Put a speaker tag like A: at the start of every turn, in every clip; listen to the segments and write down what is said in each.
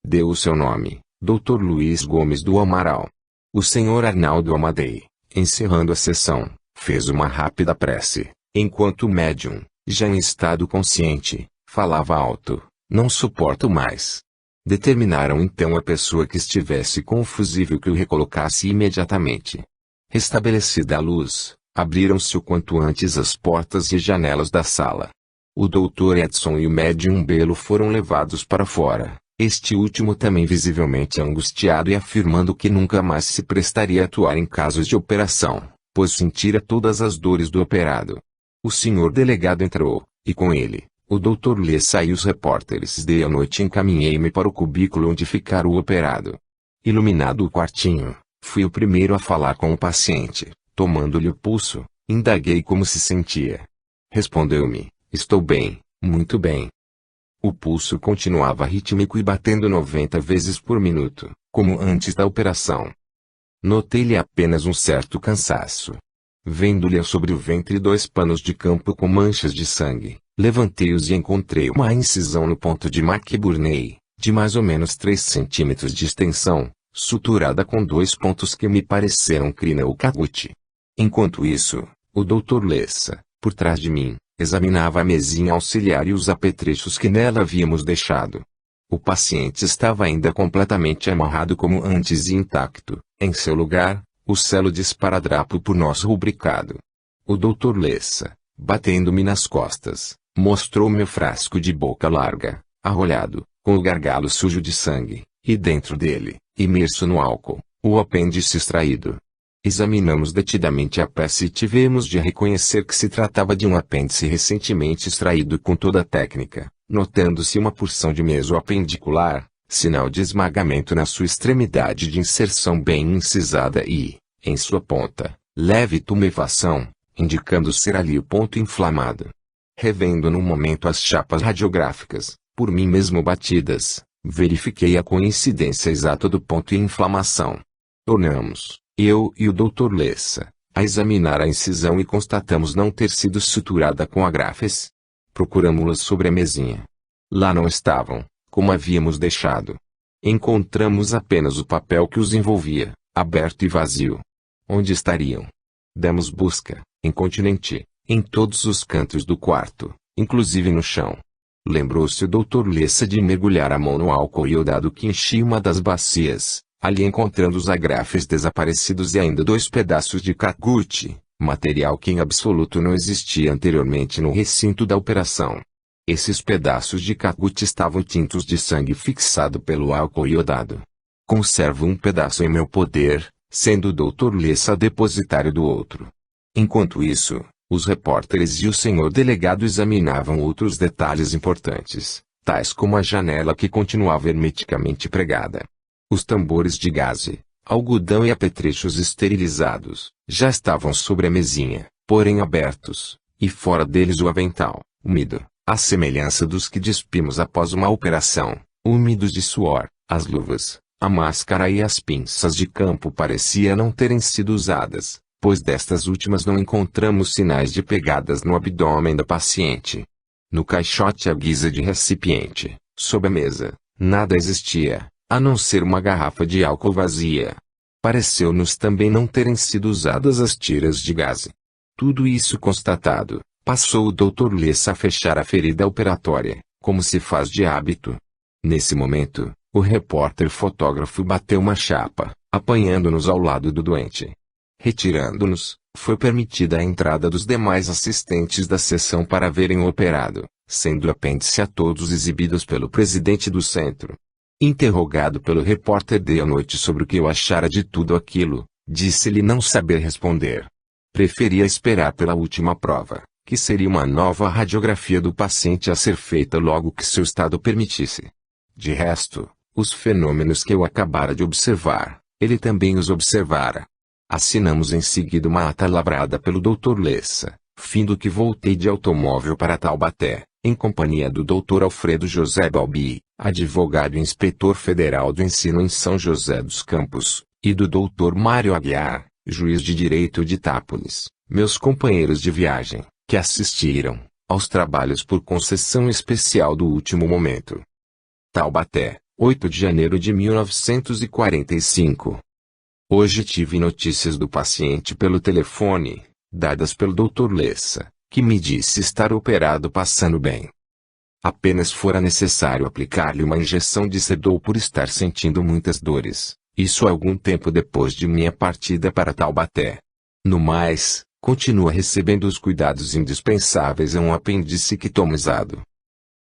A: deu o seu nome, Dr. Luiz Gomes do Amaral. O Sr. Arnaldo Amadei, encerrando a sessão, fez uma rápida prece, enquanto o médium, já em estado consciente, falava alto: "Não suporto mais." Determinaram então a pessoa que estivesse com o fusível que o recolocasse imediatamente. Restabelecida a luz, abriram-se o quanto antes as portas e janelas da sala. O Dr. Edson e o médium Belo foram levados para fora, este último também visivelmente angustiado e afirmando que nunca mais se prestaria a atuar em casos de operação, pois sentira todas as dores do operado. O senhor delegado entrou, e com ele, o Dr. Lessa e os repórteres. À noite encaminhei-me para o cubículo onde ficara o operado. Iluminado o quartinho, fui o primeiro a falar com o paciente. Tomando-lhe o pulso, indaguei como se sentia. Respondeu-me: "Estou bem, muito bem." O pulso continuava rítmico e batendo 90 vezes por minuto, como antes da operação. Notei-lhe apenas um certo cansaço. Vendo-lhe sobre o ventre 2 panos de campo com manchas de sangue, levantei-os e encontrei uma incisão no ponto de McBurney, de mais ou menos 3 centímetros de extensão, suturada com 2 pontos que me pareceram crina ou caguete. Enquanto isso, o Dr. Lessa, por trás de mim, examinava a mesinha auxiliar e os apetrechos que nela havíamos deixado. O paciente estava ainda completamente amarrado como antes e intacto, em seu lugar, o selo de esparadrapo por nós rubricado. O Dr. Lessa, batendo-me nas costas, mostrou-me o frasco de boca larga, arrolhado, com o gargalo sujo de sangue, e dentro dele, imerso no álcool, o apêndice extraído. Examinamos detidamente a peça e tivemos de reconhecer que se tratava de um apêndice recentemente extraído com toda a técnica, notando-se uma porção de mesoapendicular, sinal de esmagamento na sua extremidade de inserção bem incisada e, em sua ponta, leve tumefação, indicando ser ali o ponto inflamado. Revendo num momento as chapas radiográficas, por mim mesmo batidas, verifiquei a coincidência exata do ponto e inflamação. Tornamos, eu e o Dr. Lessa, a examinar a incisão e constatamos não ter sido suturada com agrafes. Procuramos-las sobre a mesinha. Lá não estavam, como havíamos deixado. Encontramos apenas o papel que os envolvia, aberto e vazio. Onde estariam? Demos busca, incontinenti, em todos os cantos do quarto, inclusive no chão. Lembrou-se o Dr. Lessa de mergulhar a mão no álcool iodado que enchia uma das bacias, ali encontrando os agrafes desaparecidos e ainda 2 pedaços de caguete, material que em absoluto não existia anteriormente no recinto da operação. Esses pedaços de caguete estavam tintos de sangue fixado pelo álcool iodado. Conservo um pedaço em meu poder, sendo o Dr. Lessa depositário do outro. Enquanto isso, os repórteres e o senhor delegado examinavam outros detalhes importantes, tais como a janela que continuava hermeticamente pregada. Os tambores de gaze, algodão e apetrechos esterilizados, já estavam sobre a mesinha, porém abertos, e fora deles o avental, úmido, à semelhança dos que despimos após uma operação, úmidos de suor, as luvas, a máscara e as pinças de campo parecia não terem sido usadas, pois destas últimas não encontramos sinais de pegadas no abdômen da paciente. No caixote à guisa de recipiente, sob a mesa, nada existia, a não ser uma garrafa de álcool vazia. Pareceu-nos também não terem sido usadas as tiras de gaze. Tudo isso constatado, passou o Dr. Lessa a fechar a ferida operatória, como se faz de hábito. Nesse momento, o repórter fotógrafo bateu uma chapa, apanhando-nos ao lado do doente. Retirando-nos, foi permitida a entrada dos demais assistentes da sessão para verem o operado, sendo o apêndice a todos exibidos pelo presidente do centro. Interrogado pelo repórter à noite sobre o que eu achara de tudo aquilo, disse-lhe não saber responder. Preferia esperar pela última prova, que seria uma nova radiografia do paciente a ser feita logo que seu estado permitisse. De resto, os fenômenos que eu acabara de observar, ele também os observara. Assinamos em seguida uma ata lavrada pelo Dr. Lessa, fim do que voltei de automóvel para Taubaté, em companhia do Dr. Alfredo José Balbi, advogado e inspetor federal do ensino em São José dos Campos, e do Dr. Mário Aguiar, juiz de direito de Itápolis, meus companheiros de viagem, que assistiram aos trabalhos por concessão especial do último momento. Taubaté, 8 de janeiro de 1945. Hoje tive notícias do paciente pelo telefone, dadas pelo Dr. Lessa, que me disse estar operado passando bem. Apenas fora necessário aplicar-lhe uma injeção de Sedol por estar sentindo muitas dores, isso algum tempo depois de minha partida para Taubaté. No mais, continua recebendo os cuidados indispensáveis a um apendicectomizado.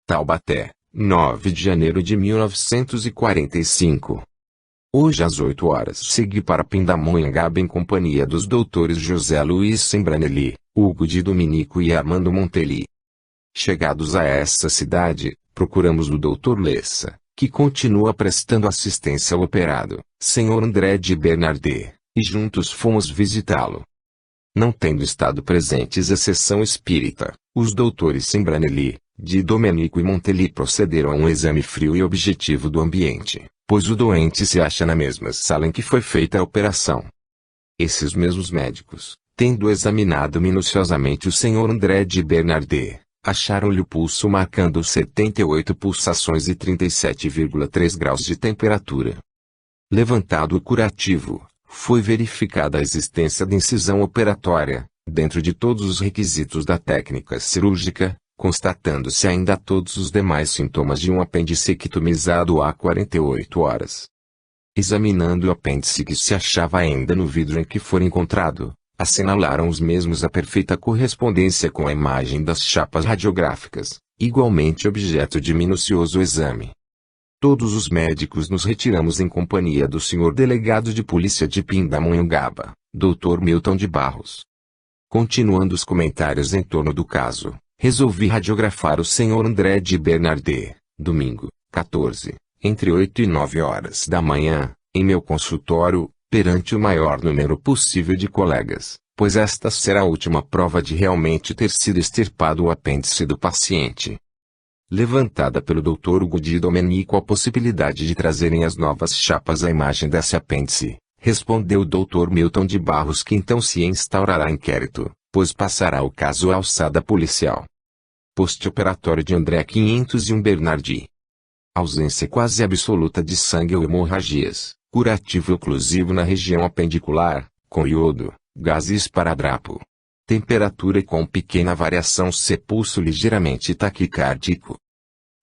A: Taubaté, 9 de janeiro de 1945. Hoje às 8 horas segui para Pindamonhangaba em companhia dos doutores José Luiz Sembranelli, Hugo de Dominico e Armando Montelli. Chegados a essa cidade, procuramos o Dr. Lessa, que continua prestando assistência ao operado, Sr. André de Bernardet, e juntos fomos visitá-lo. Não tendo estado presentes a sessão espírita, os doutores Sembranelli, de Domenico e Montelli procederam a um exame frio e objetivo do ambiente, pois o doente se acha na mesma sala em que foi feita a operação. Esses mesmos médicos, tendo examinado minuciosamente o Sr. André de Bernardet, acharam-lhe o pulso marcando 78 pulsações e 37,3 graus de temperatura. Levantado o curativo, foi verificada a existência de incisão operatória, dentro de todos os requisitos da técnica cirúrgica, constatando-se ainda todos os demais sintomas de um apendicectomizado há 48 horas. Examinando o apêndice que se achava ainda no vidro em que for encontrado, assinalaram os mesmos a perfeita correspondência com a imagem das chapas radiográficas, igualmente objeto de minucioso exame. Todos os médicos nos retiramos em companhia do senhor delegado de polícia de Pindamonhangaba, Dr. Milton de Barros. Continuando os comentários em torno do caso, resolvi radiografar o senhor André de Bernardet, domingo, 14, entre 8 e 9 horas da manhã, em meu consultório, perante o maior número possível de colegas, pois esta será a última prova de realmente ter sido extirpado o apêndice do paciente. Levantada pelo Dr. Hugo de Domenico a possibilidade de trazerem as novas chapas à imagem desse apêndice, respondeu o Dr. Milton de Barros que então se instaurará inquérito, pois passará o caso à alçada policial. Post-operatório de André 501 Bernardi. Ausência quase absoluta de sangue ou hemorragias, curativo oclusivo na região apendicular, com iodo, gás e esparadrapo. Temperatura com pequena variação se pulso ligeiramente taquicárdico.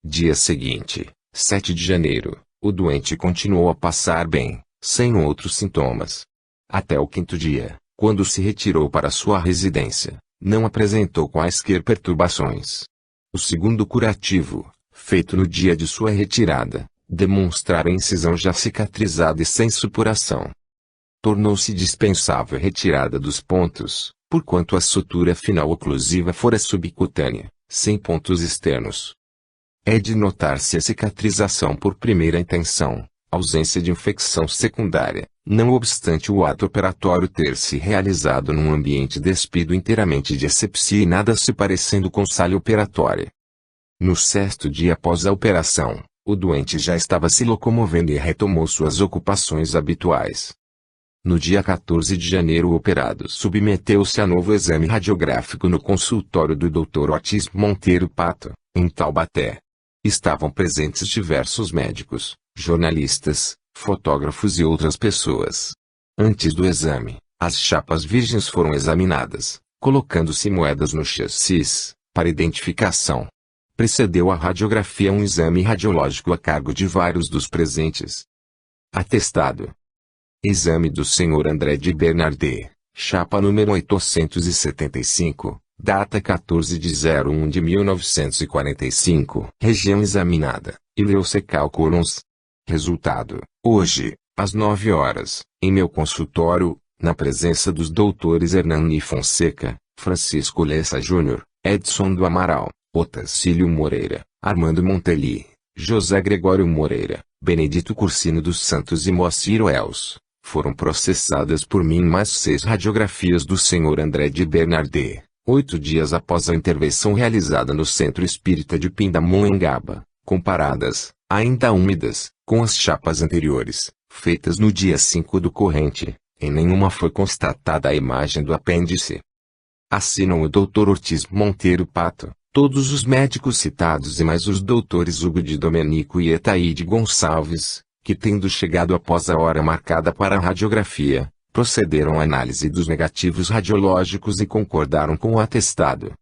A: Dia seguinte, 7 de janeiro, o doente continuou a passar bem, sem outros sintomas. Até o quinto dia, quando se retirou para sua residência, não apresentou quaisquer perturbações. O segundo curativo, feito no dia de sua retirada, demonstrara a incisão já cicatrizada e sem supuração. Tornou-se dispensável a retirada dos pontos, porquanto a sutura final oclusiva fora subcutânea, sem pontos externos. É de notar-se a cicatrização por primeira intenção, ausência de infecção secundária, não obstante o ato operatório ter se realizado num ambiente despido inteiramente de asepsia e nada se parecendo com sala operatória. No sexto dia após a operação, o doente já estava se locomovendo e retomou suas ocupações habituais. No dia 14 de janeiro o operado submeteu-se a novo exame radiográfico no consultório do Dr. Otis Monteiro Pato, em Taubaté. Estavam presentes diversos médicos, jornalistas, fotógrafos e outras pessoas. Antes do exame, as chapas virgens foram examinadas, colocando-se moedas no chassis, para identificação. Precedeu a radiografia um exame radiológico a cargo de vários dos presentes. Atestado. Exame do Sr. André de Bernardet, chapa número 875, data 14 de 01 de 1945. Região examinada, ileocecalculons. Resultado, hoje, às 9 horas, em meu consultório, na presença dos doutores Hernani Fonseca, Francisco Lessa Júnior, Edson do Amaral, Otacílio Moreira, Armando Montelli, José Gregório Moreira, Benedito Cursino dos Santos e Moacir Els. Foram processadas por mim mais 6 radiografias do Sr. André de Bernardet, 8 dias após a intervenção realizada no Centro Espírita de Pindamonhangaba, comparadas, ainda úmidas, com as chapas anteriores, feitas no dia 5 do corrente. Em nenhuma foi constatada a imagem do apêndice. Assinam o Dr. Ortiz Monteiro Pato, Todos os médicos citados e mais os doutores Hugo de Domenico e Etaíde Gonçalves, que tendo chegado após a hora marcada para a radiografia, procederam à análise dos negativos radiológicos e concordaram com o atestado.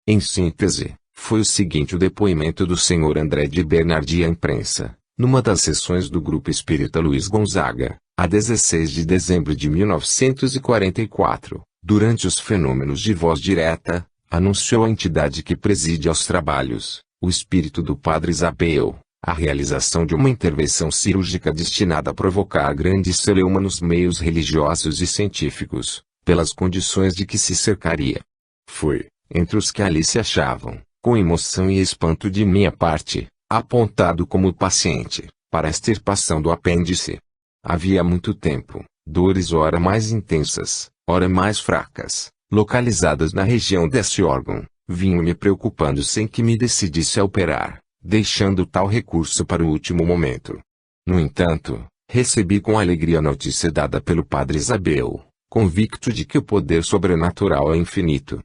A: Em síntese, foi o seguinte o depoimento do Sr. André de Bernardi à imprensa, numa das sessões do Grupo Espírita Luiz Gonzaga, a 16 de dezembro de 1944, durante os fenômenos de voz direta, anunciou a entidade que preside aos trabalhos, o espírito do Padre Isabel, a realização de uma intervenção cirúrgica destinada a provocar grande celeuma nos meios religiosos e científicos, pelas condições de que se cercaria. Foi, entre os que ali se achavam, com emoção e espanto de minha parte, apontado como paciente, para a extirpação do apêndice. Havia muito tempo, dores ora mais intensas, ora mais fracas, localizadas na região desse órgão, vinham me preocupando sem que me decidisse a operar, deixando tal recurso para o último momento. No entanto, recebi com alegria a notícia dada pelo Padre Isabel, convicto de que o poder sobrenatural é infinito.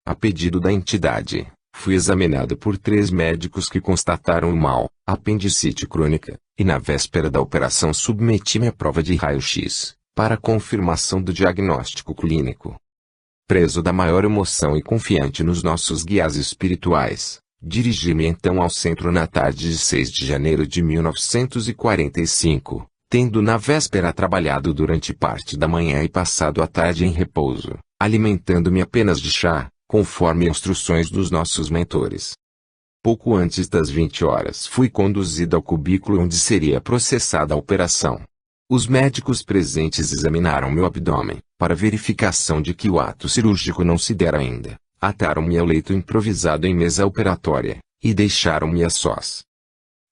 A: A pedido da entidade, fui examinado por 3 médicos que constataram o mal, apendicite crônica, e na véspera da operação submeti-me à prova de raio-x, para confirmação do diagnóstico clínico. Preso da maior emoção e confiante nos nossos guias espirituais, dirigi-me então ao centro na tarde de 6 de janeiro de 1945, tendo na véspera trabalhado durante parte da manhã e passado a tarde em repouso, alimentando-me apenas de chá, conforme instruções dos nossos mentores. Pouco antes das 20 horas fui conduzido ao cubículo onde seria processada a operação. Os médicos presentes examinaram meu abdômen, para verificação de que o ato cirúrgico não se dera ainda, ataram-me ao leito improvisado em mesa operatória, e deixaram-me a sós.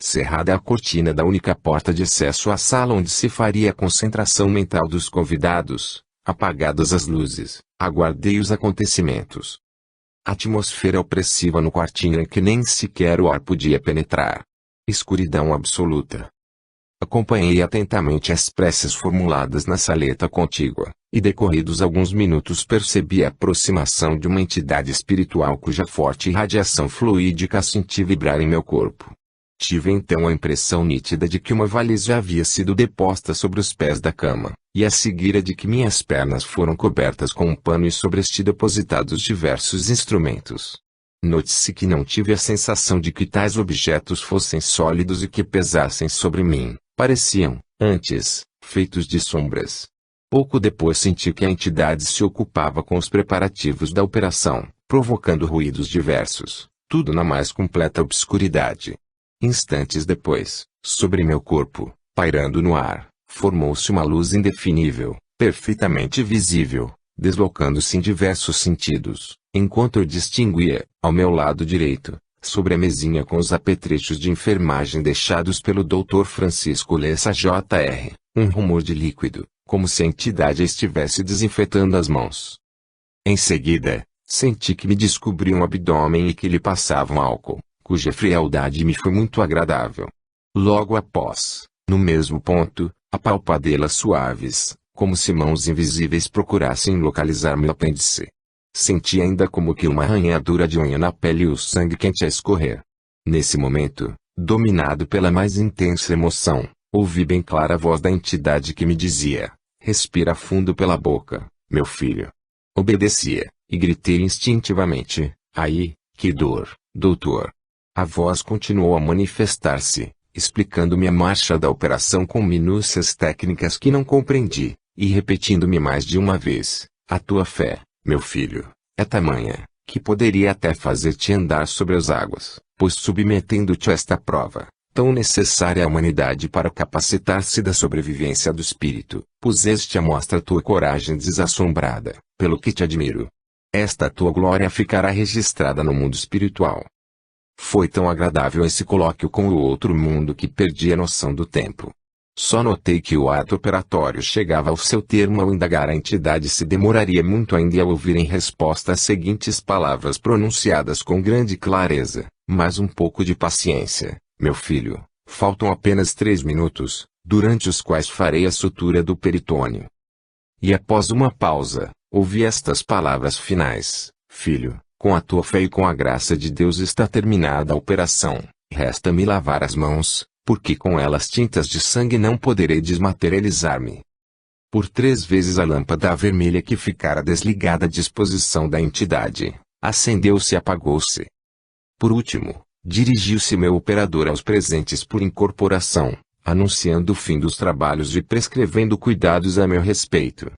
A: Cerrada a cortina da única porta de acesso à sala onde se faria a concentração mental dos convidados, apagadas as luzes, aguardei os acontecimentos. Atmosfera opressiva no quartinho em que nem sequer o ar podia penetrar. Escuridão absoluta. Acompanhei atentamente as preces formuladas na saleta contígua, e decorridos alguns minutos percebi a aproximação de uma entidade espiritual cuja forte radiação fluídica senti vibrar em meu corpo. Tive então a impressão nítida de que uma valise havia sido deposta sobre os pés da cama, e a seguir a de que minhas pernas foram cobertas com um pano e sobre este depositados diversos instrumentos. Note-se que não tive a sensação de que tais objetos fossem sólidos e que pesassem sobre mim. Pareciam, antes, feitos de sombras. Pouco depois senti que a entidade se ocupava com os preparativos da operação, provocando ruídos diversos, tudo na mais completa obscuridade. Instantes depois, sobre meu corpo, pairando no ar, formou-se uma luz indefinível, perfeitamente visível, deslocando-se em diversos sentidos, enquanto eu distinguia, ao meu lado direito, sobre a mesinha com os apetrechos de enfermagem deixados pelo Dr. Francisco Lessa Jr., um rumor de líquido, como se a entidade estivesse desinfetando as mãos. Em seguida, senti que me descobria um abdômen e que lhe passavam álcool, cuja frialdade me foi muito agradável. Logo após, no mesmo ponto, apalpadelas suaves, como se mãos invisíveis procurassem localizar meu apêndice. Senti ainda como que uma arranhadura de unha na pele e o sangue quente a escorrer. Nesse momento, dominado pela mais intensa emoção, ouvi bem clara a voz da entidade que me dizia: respira fundo pela boca, meu filho. Obedecia, e gritei instintivamente: ai, que dor, doutor. A voz continuou a manifestar-se, explicando-me a marcha da operação com minúcias técnicas que não compreendi, e repetindo-me mais de uma vez: a tua fé, meu filho, é tamanha, que poderia até fazer-te andar sobre as águas, pois submetendo-te a esta prova, tão necessária à humanidade para capacitar-se da sobrevivência do espírito, puseste à mostra tua coragem desassombrada, pelo que te admiro. Esta tua glória ficará registrada no mundo espiritual. Foi tão agradável esse colóquio com o outro mundo que perdi a noção do tempo. Só notei que o ato operatório chegava ao seu termo ao indagar a entidade se demoraria muito ainda e ao ouvir em resposta as seguintes palavras pronunciadas com grande clareza: mais um pouco de paciência, meu filho, faltam apenas 3 minutos, durante os quais farei a sutura do peritônio. E após uma pausa, ouvi estas palavras finais: filho, Com a tua fé e com a graça de Deus está terminada a operação. Resta-me lavar as mãos, porque com elas tintas de sangue não poderei desmaterializar-me. Por 3 vezes a lâmpada vermelha que ficara desligada à disposição da entidade, acendeu-se e apagou-se. Por último, dirigiu-se meu operador aos presentes por incorporação, anunciando o fim dos trabalhos e prescrevendo cuidados a meu respeito.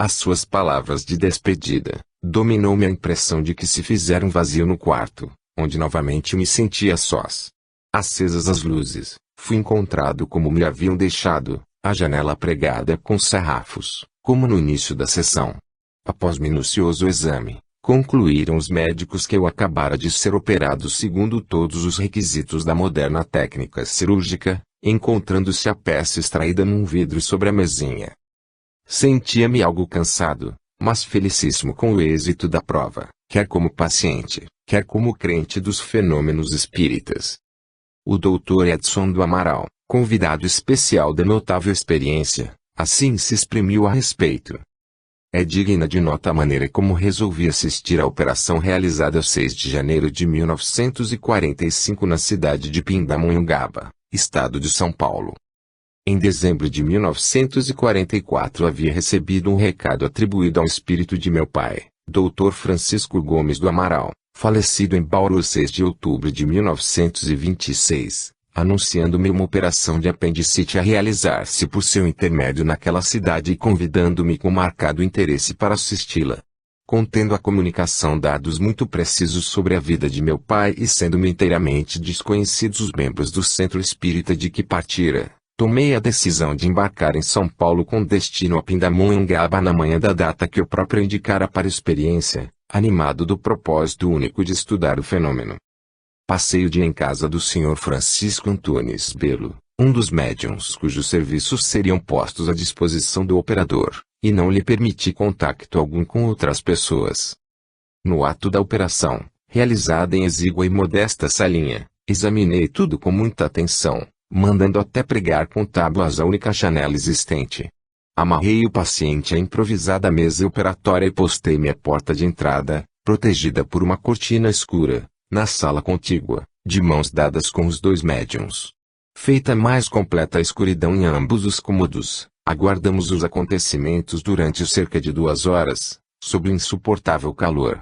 A: As suas palavras de despedida, dominou-me a impressão de que se fizera um vazio no quarto, onde novamente me sentia sós. Acesas as luzes, fui encontrado como me haviam deixado, a janela pregada com sarrafos, como no início da sessão. Após minucioso exame, concluíram os médicos que eu acabara de ser operado segundo todos os requisitos da moderna técnica cirúrgica, encontrando-se a peça extraída num vidro sobre a mesinha. Sentia-me algo cansado, mas felicíssimo com o êxito da prova, quer como paciente, quer como crente dos fenômenos espíritas. O Dr. Edson do Amaral, convidado especial da notável experiência, assim se exprimiu a respeito. É digna de nota a maneira como resolvi assistir à operação realizada 6 de janeiro de 1945 na cidade de Pindamonhangaba, estado de São Paulo. Em dezembro de 1944 havia recebido um recado atribuído ao espírito de meu pai, Dr. Francisco Gomes do Amaral, falecido em Bauru 6 de outubro de 1926, anunciando-me uma operação de apendicite a realizar-se por seu intermédio naquela cidade e convidando-me com marcado interesse para assisti-la. Contendo a comunicação dados muito precisos sobre a vida de meu pai e sendo-me inteiramente desconhecidos os membros do centro espírita de que partira, tomei a decisão de embarcar em São Paulo com destino a Pindamonhangaba na manhã da data que eu próprio indicara para a experiência, animado do propósito único de estudar o fenômeno. Passei o dia em casa do Sr. Francisco Antunes Belo, um dos médiuns cujos serviços seriam postos à disposição do operador, e não lhe permiti contacto algum com outras pessoas. No ato da operação, realizada em exígua e modesta salinha, examinei tudo com muita atenção, mandando até pregar com tábuas a única janela existente. Amarrei o paciente à improvisada mesa operatória e postei-me à porta de entrada, protegida por uma cortina escura, na sala contígua, de mãos dadas com os 2 médiuns. Feita mais completa a escuridão em ambos os cômodos, aguardamos os acontecimentos durante cerca de 2 horas, sob o insuportável calor.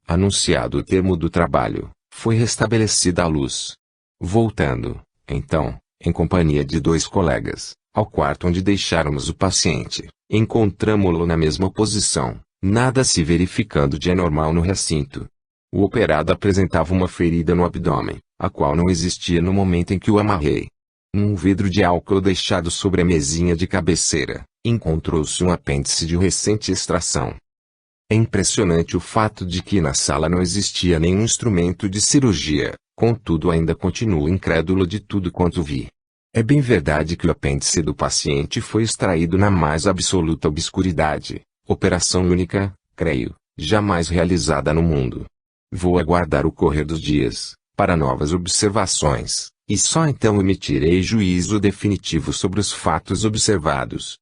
A: Anunciado o termo do trabalho, foi restabelecida a luz. Voltando, então, em companhia de 2 colegas, ao quarto onde deixáramos o paciente, encontramo-lo na mesma posição, nada se verificando de anormal no recinto. O operado apresentava uma ferida no abdômen, a qual não existia no momento em que o amarrei. Num vidro de álcool deixado sobre a mesinha de cabeceira, encontrou-se um apêndice de recente extração. É impressionante o fato de que na sala não existia nenhum instrumento de cirurgia, contudo ainda continuo incrédulo de tudo quanto vi. É bem verdade que o apêndice do paciente foi extraído na mais absoluta obscuridade, operação única, creio, jamais realizada no mundo. Vou aguardar o correr dos dias, para novas observações, e só então emitirei juízo definitivo sobre os fatos observados.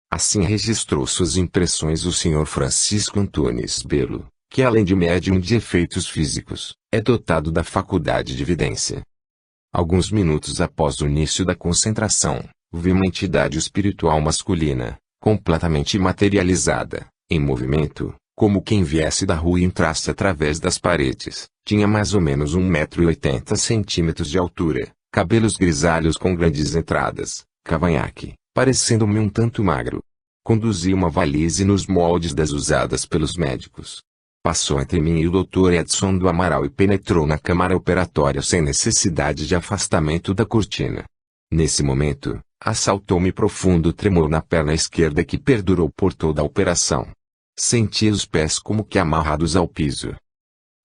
A: Assim registrou suas impressões o Sr. Francisco Antunes Belo, que além de médium de efeitos físicos, é dotado da faculdade de vidência. Alguns minutos após o início da concentração, vi uma entidade espiritual masculina, completamente materializada, em movimento, como quem viesse da rua e entrasse através das paredes. Tinha mais ou menos 1,80 m de altura, cabelos grisalhos com grandes entradas, cavanhaque, parecendo-me um tanto magro. Conduzia uma valise nos moldes das usadas pelos médicos. Passou entre mim e o Dr. Edson do Amaral e penetrou na câmara operatória sem necessidade de afastamento da cortina. Nesse momento, assaltou-me profundo tremor na perna esquerda que perdurou por toda a operação. Senti os pés como que amarrados ao piso.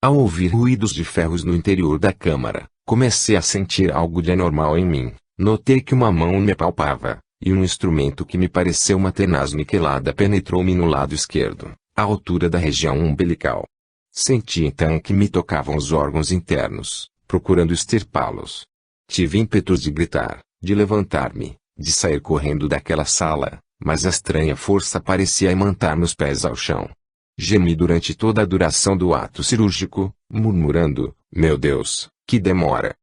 A: Ao ouvir ruídos de ferros no interior da câmara, comecei a sentir algo de anormal em mim. Notei que uma mão me apalpava, e um instrumento que me pareceu uma tenaz niquelada penetrou-me no lado esquerdo, à altura da região umbilical. Senti então que me tocavam os órgãos internos, procurando extirpá-los. Tive ímpetos de gritar, de levantar-me, de sair correndo daquela sala, mas a estranha força parecia imantar meus pés ao chão. Gemi durante toda a duração do ato cirúrgico, murmurando: meu Deus, que demora!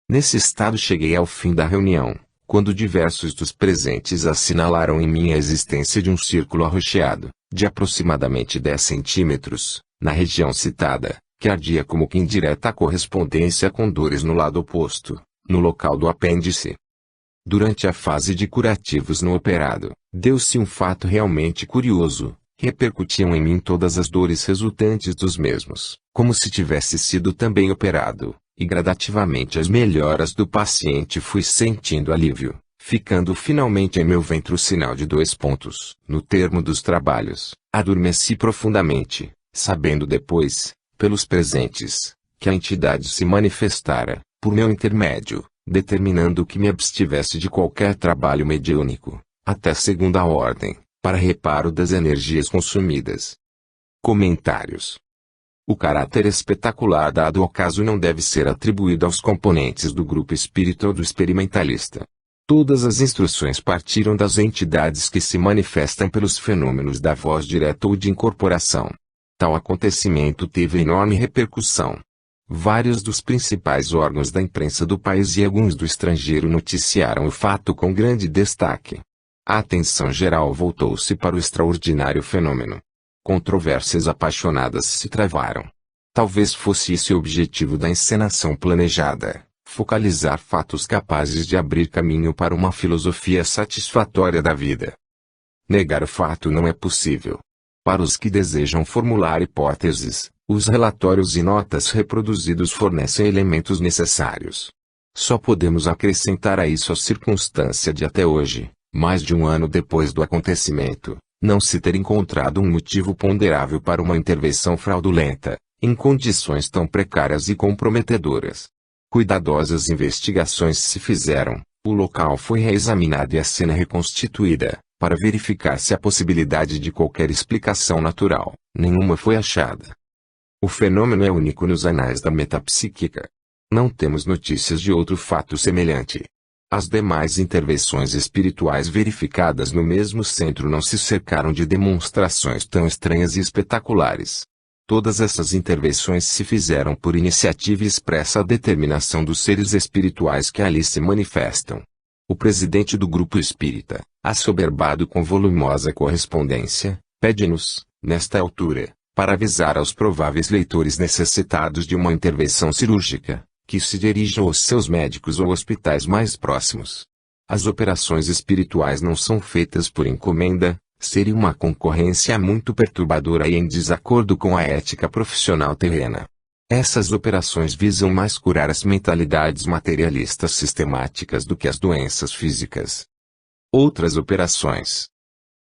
A: Nesse estado cheguei ao fim da reunião, quando diversos dos presentes assinalaram em mim a existência de um círculo arroxeado, de aproximadamente 10 centímetros, na região citada, que ardia como que em direta correspondência com dores no lado oposto, no local do apêndice. Durante a fase de curativos no operado, deu-se um fato realmente curioso: repercutiam em mim todas as dores resultantes dos mesmos, como se tivesse sido também operado, e gradativamente as melhoras do paciente fui sentindo alívio, ficando finalmente em meu ventre o sinal de 2 pontos. No termo dos trabalhos, adormeci profundamente, sabendo depois, pelos presentes, que a entidade se manifestara, por meu intermédio, determinando que me abstivesse de qualquer trabalho mediúnico, até segunda ordem, para reparo das energias consumidas. Comentários. O caráter espetacular dado ao caso não deve ser atribuído aos componentes do grupo espírita ou do experimentalista. Todas as instruções partiram das entidades que se manifestam pelos fenômenos da voz direta ou de incorporação. Tal acontecimento teve enorme repercussão. Vários dos principais órgãos da imprensa do país e alguns do estrangeiro noticiaram o fato com grande destaque. A atenção geral voltou-se para o extraordinário fenômeno. Controvérsias apaixonadas se travaram. Talvez fosse esse o objetivo da encenação planejada: focalizar fatos capazes de abrir caminho para uma filosofia satisfatória da vida. Negar o fato não é possível. Para os que desejam formular hipóteses, os relatórios e notas reproduzidos fornecem elementos necessários. Só podemos acrescentar a isso a circunstância de até hoje, mais de um ano depois do acontecimento, não se ter encontrado um motivo ponderável para uma intervenção fraudulenta, em condições tão precárias e comprometedoras. Cuidadosas investigações se fizeram, o local foi reexaminado e a cena reconstituída, para verificar se a possibilidade de qualquer explicação natural. Nenhuma foi achada. O fenômeno é único nos anais da metapsíquica. Não temos notícias de outro fato semelhante. As demais intervenções espirituais verificadas no mesmo centro não se cercaram de demonstrações tão estranhas e espetaculares. Todas essas intervenções se fizeram por iniciativa e expressa determinação dos seres espirituais que ali se manifestam. O presidente do grupo espírita, assoberbado com volumosa correspondência, pede-nos, nesta altura, para avisar aos prováveis leitores necessitados de uma intervenção cirúrgica, que se dirijam aos seus médicos ou hospitais mais próximos. As operações espirituais não são feitas por encomenda, seria uma concorrência muito perturbadora e em desacordo com a ética profissional terrena. Essas operações visam mais curar as mentalidades materialistas sistemáticas do que as doenças físicas. Outras operações.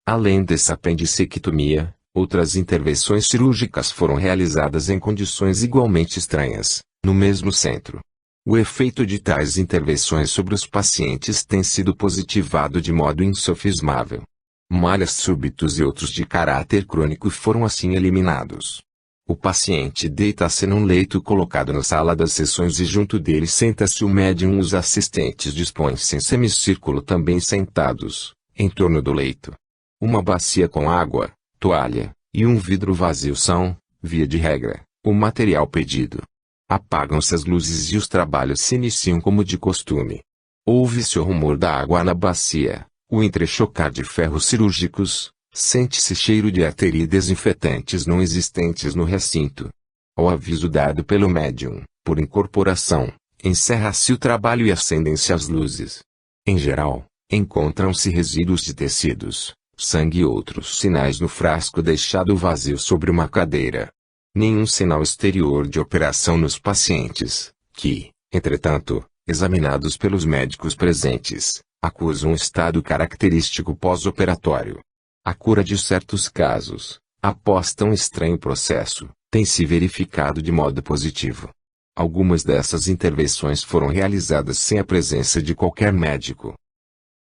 A: Além dessa apendicectomia, outras intervenções cirúrgicas foram realizadas em condições igualmente estranhas, no mesmo centro. O efeito de tais intervenções sobre os pacientes tem sido positivado de modo insofismável. Males súbitos e outros de caráter crônico foram assim eliminados. O paciente deita-se num leito colocado na sala das sessões e junto dele senta-se o médium. Os assistentes dispõem-se em semicírculo também sentados, em torno do leito. Uma bacia com água, toalha, e um vidro vazio são, via de regra, o material pedido. Apagam-se as luzes e os trabalhos se iniciam como de costume. Ouve-se o rumor da água na bacia, o entrechocar de ferros cirúrgicos, sente-se cheiro de éter e desinfetantes não existentes no recinto. Ao aviso dado pelo médium, por incorporação, encerra-se o trabalho e acendem-se as luzes. Em geral, encontram-se resíduos de tecidos, sangue e outros sinais no frasco deixado vazio sobre uma cadeira. Nenhum sinal exterior de operação nos pacientes, que, entretanto, examinados pelos médicos presentes, acusam um estado característico pós-operatório. A cura de certos casos, após tão estranho processo, tem se verificado de modo positivo. Algumas dessas intervenções foram realizadas sem a presença de qualquer médico.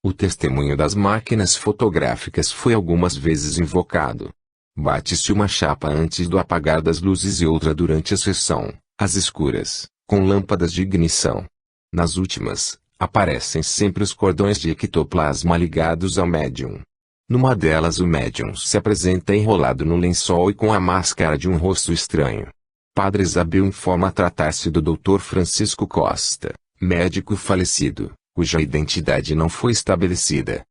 A: O testemunho das máquinas fotográficas foi algumas vezes invocado. Bate-se uma chapa antes do apagar das luzes e outra durante a sessão, às escuras, com lâmpadas de ignição. Nas últimas, aparecem sempre os cordões de ectoplasma ligados ao médium. Numa delas o médium se apresenta enrolado no lençol e com a máscara de um rosto estranho. Padre Isabel informa tratar-se do Dr. Francisco Costa, médico falecido, cuja identidade não foi estabelecida.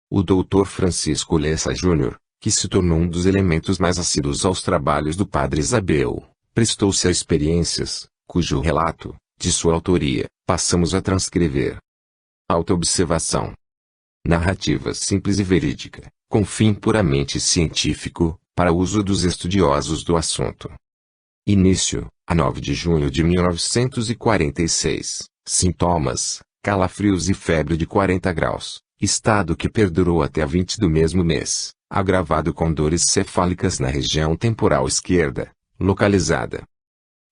A: O Dr. Francisco Lessa Júnior, que se tornou um dos elementos mais assíduos aos trabalhos do Padre Isabel, prestou-se a experiências, cujo relato, de sua autoria, passamos a transcrever. Autoobservação. Narrativa simples e verídica, com fim puramente científico, para uso dos estudiosos do assunto. Início, a 9 de junho de 1946. Sintomas: calafrios e febre de 40 graus, estado que perdurou até a 20 do mesmo mês, agravado com dores cefálicas na região temporal esquerda, localizada.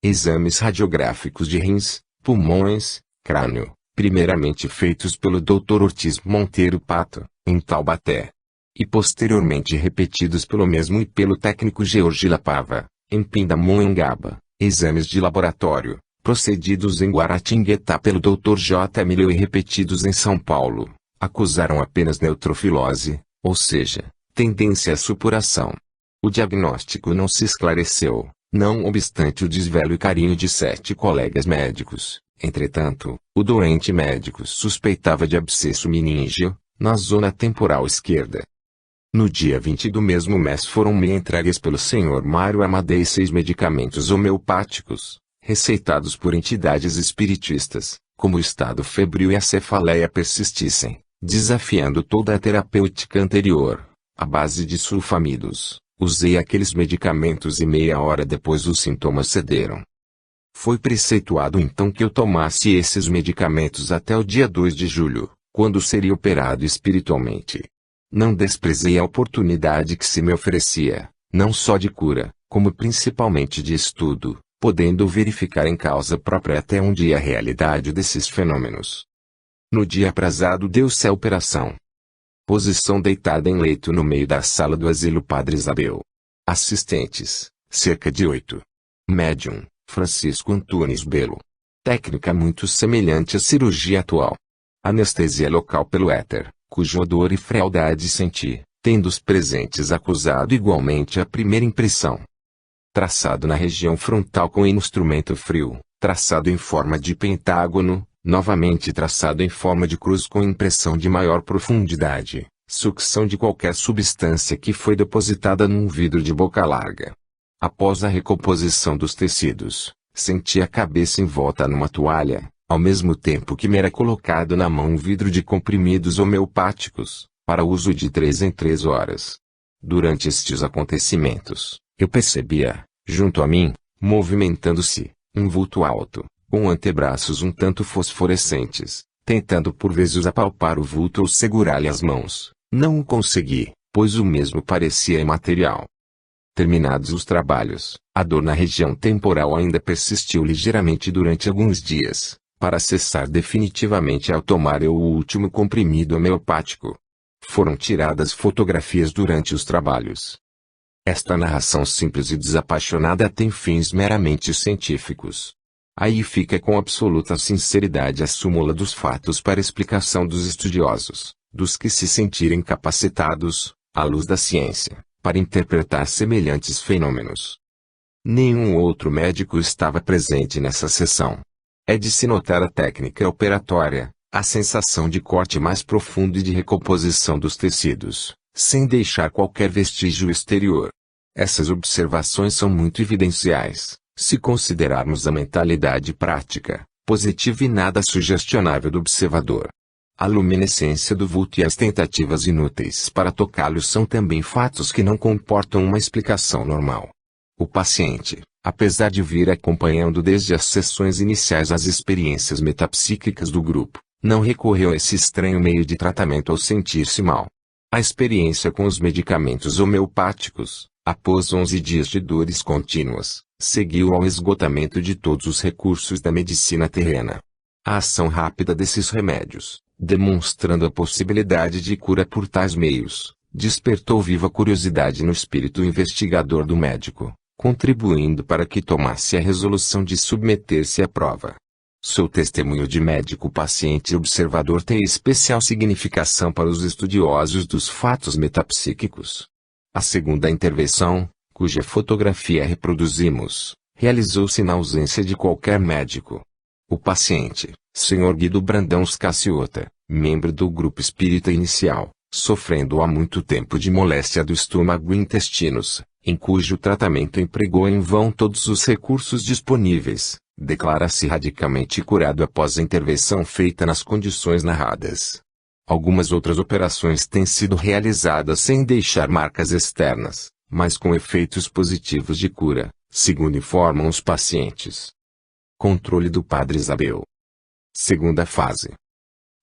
A: Exames radiográficos de rins, pulmões, crânio, primeiramente feitos pelo Dr. Ortiz Monteiro Pato, em Taubaté, e posteriormente repetidos pelo mesmo e pelo técnico George Lapava, em Pindamonhangaba, exames de laboratório, procedidos em Guaratinguetá pelo Dr. J. Emílio e repetidos em São Paulo, acusaram apenas neutrofilose, ou seja, tendência à supuração. O diagnóstico não se esclareceu, não obstante o desvelo e carinho de 7 colegas médicos. Entretanto, o doente médico suspeitava de abscesso meníngeo, na zona temporal esquerda. No dia 20 do mesmo mês foram-me entregues pelo Sr. Mário Amadei 6 medicamentos homeopáticos, receitados por entidades espiritistas, como o estado febril e a cefaleia persistissem, desafiando toda a terapêutica anterior, à base de sulfamidos. Usei aqueles medicamentos e meia hora depois os sintomas cederam. Foi preceituado então que eu tomasse esses medicamentos até o dia 2 de julho, quando seria operado espiritualmente. Não desprezei a oportunidade que se me oferecia, não só de cura, como principalmente de estudo, podendo verificar em causa própria até um dia a realidade desses fenômenos. No dia aprazado deu-se a operação. Posição deitada em leito no meio da sala do asilo Padre Isabel. Assistentes, cerca de 8. Médium, Francisco Antunes Belo. Técnica muito semelhante à cirurgia atual. Anestesia local pelo éter, cuja odor e frialdade senti, tendo os presentes acusado igualmente a primeira impressão. Traçado na região frontal com instrumento frio, traçado em forma de pentágono, novamente traçado em forma de cruz com impressão de maior profundidade, sucção de qualquer substância que foi depositada num vidro de boca larga. Após a recomposição dos tecidos, senti a cabeça envolta numa toalha, ao mesmo tempo que me era colocado na mão um vidro de comprimidos homeopáticos, para uso de 3 em 3 horas. Durante estes acontecimentos, eu percebia, junto a mim, movimentando-se, um vulto alto, com antebraços um tanto fosforescentes, tentando por vezes apalpar o vulto ou segurar-lhe as mãos. Não o consegui, pois o mesmo parecia imaterial. Terminados os trabalhos, a dor na região temporal ainda persistiu ligeiramente durante alguns dias, para cessar definitivamente ao tomar eu o último comprimido homeopático. Foram tiradas fotografias durante os trabalhos. Esta narração simples e desapaixonada tem fins meramente científicos. Aí fica com absoluta sinceridade a súmula dos fatos para explicação dos estudiosos, dos que se sentirem capacitados, à luz da ciência, para interpretar semelhantes fenômenos. Nenhum outro médico estava presente nessa sessão. É de se notar a técnica operatória, a sensação de corte mais profundo e de recomposição dos tecidos, sem deixar qualquer vestígio exterior. Essas observações são muito evidenciais, se considerarmos a mentalidade prática, positiva e nada sugestionável do observador. A luminescência do vulto e as tentativas inúteis para tocá-lo são também fatos que não comportam uma explicação normal. O paciente, apesar de vir acompanhando desde as sessões iniciais as experiências metapsíquicas do grupo, não recorreu a esse estranho meio de tratamento ao sentir-se mal. A experiência com os medicamentos homeopáticos, após 11 dias de dores contínuas, seguiu ao esgotamento de todos os recursos da medicina terrena. A ação rápida desses remédios, demonstrando a possibilidade de cura por tais meios, despertou viva curiosidade no espírito investigador do médico, contribuindo para que tomasse a resolução de submeter-se à prova. Seu testemunho de médico paciente e observador tem especial significação para os estudiosos dos fatos metapsíquicos. A segunda intervenção, cuja fotografia reproduzimos, realizou-se na ausência de qualquer médico. O paciente, Sr. Guido Brandão Scaciota, membro do grupo espírita inicial, sofrendo há muito tempo de moléstia do estômago e intestinos, em cujo tratamento empregou em vão todos os recursos disponíveis, declara-se radicalmente curado após a intervenção feita nas condições narradas. Algumas outras operações têm sido realizadas sem deixar marcas externas, mas com efeitos positivos de cura, segundo informam os pacientes. Controle do Padre Isabel. Segunda fase.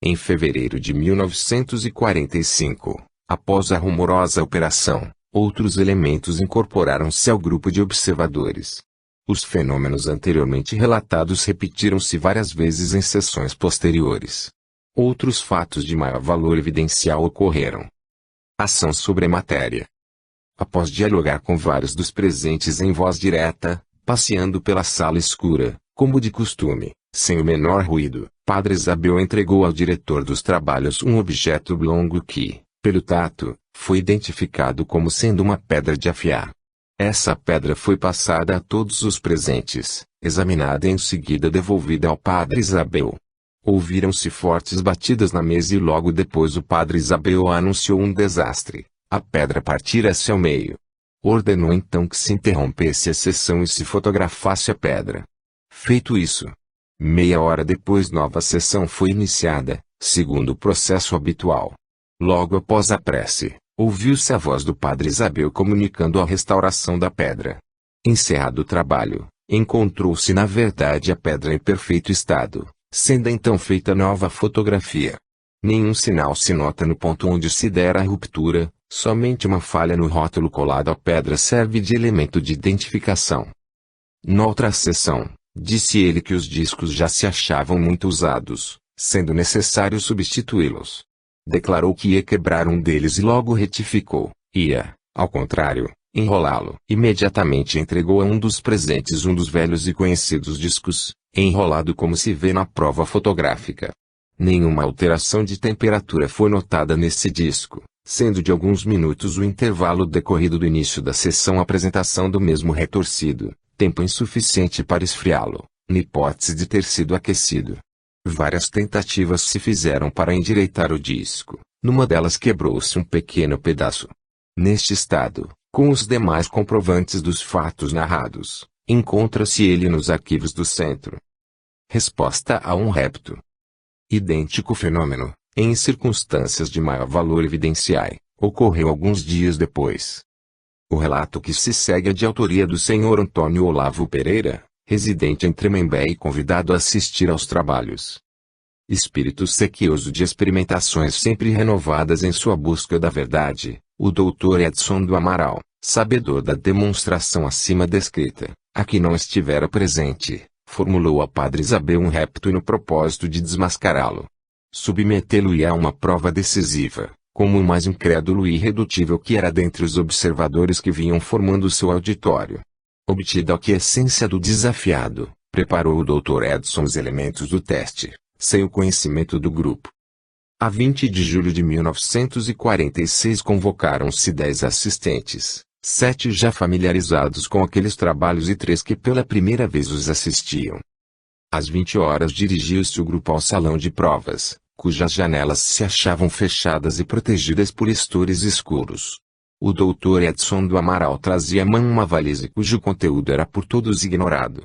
A: Em fevereiro de 1945, após a rumorosa operação, outros elementos incorporaram-se ao grupo de observadores. Os fenômenos anteriormente relatados repetiram-se várias vezes em sessões posteriores. Outros fatos de maior valor evidencial ocorreram. Ação sobre a matéria. Após dialogar com vários dos presentes em voz direta, passeando pela sala escura, como de costume, sem o menor ruído, Padre Isabel entregou ao diretor dos trabalhos um objeto oblongo que, pelo tato, foi identificado como sendo uma pedra de afiar. Essa pedra foi passada a todos os presentes, examinada e em seguida devolvida ao Padre Isabel. Ouviram-se fortes batidas na mesa e logo depois o Padre Isabel anunciou um desastre. A pedra partira-se ao meio. Ordenou então que se interrompesse a sessão e se fotografasse a pedra. Feito isso, meia hora depois nova sessão foi iniciada, segundo o processo habitual. Logo após a prece, ouviu-se a voz do Padre Isabel comunicando a restauração da pedra. Encerrado o trabalho, encontrou-se na verdade a pedra em perfeito estado, sendo então feita nova fotografia. Nenhum sinal se nota no ponto onde se dera a ruptura, somente uma falha no rótulo colado à pedra serve de elemento de identificação. Noutra sessão, disse ele que os discos já se achavam muito usados, sendo necessário substituí-los. Declarou que ia quebrar um deles e logo retificou, ia, ao contrário, enrolá-lo. Imediatamente entregou a um dos presentes um dos velhos e conhecidos discos, enrolado como se vê na prova fotográfica. Nenhuma alteração de temperatura foi notada nesse disco, sendo de alguns minutos o intervalo decorrido do início da sessão à apresentação do mesmo retorcido, tempo insuficiente para esfriá-lo, na hipótese de ter sido aquecido. Várias tentativas se fizeram para endireitar o disco, numa delas quebrou-se um pequeno pedaço. Neste estado, com os demais comprovantes dos fatos narrados, encontra-se ele nos arquivos do centro. Resposta a um repto. Idêntico fenômeno, em circunstâncias de maior valor evidenciai, ocorreu alguns dias depois. O relato que se segue é de autoria do Sr. Antônio Olavo Pereira, residente em Tremembé e convidado a assistir aos trabalhos. Espírito sequioso de experimentações sempre renovadas em sua busca da verdade, o Dr. Edson do Amaral, sabedor da demonstração acima descrita, a que não estivera presente, formulou a Padre Isabel um repto no propósito de desmascará-lo. Submetê-lo-ia a uma prova decisiva, como o mais incrédulo e irredutível que era dentre os observadores que vinham formando seu auditório. Obtida a quiescência do desafiado, preparou o Dr. Edson os elementos do teste, sem o conhecimento do grupo. A 20 de julho de 1946 convocaram-se 10 assistentes, 7 já familiarizados com aqueles trabalhos e 3 que pela primeira vez os assistiam. Às 20 horas dirigiu-se o grupo ao salão de provas, cujas janelas se achavam fechadas e protegidas por estores escuros. O Dr. Edson do Amaral trazia à mão uma valise cujo conteúdo era por todos ignorado.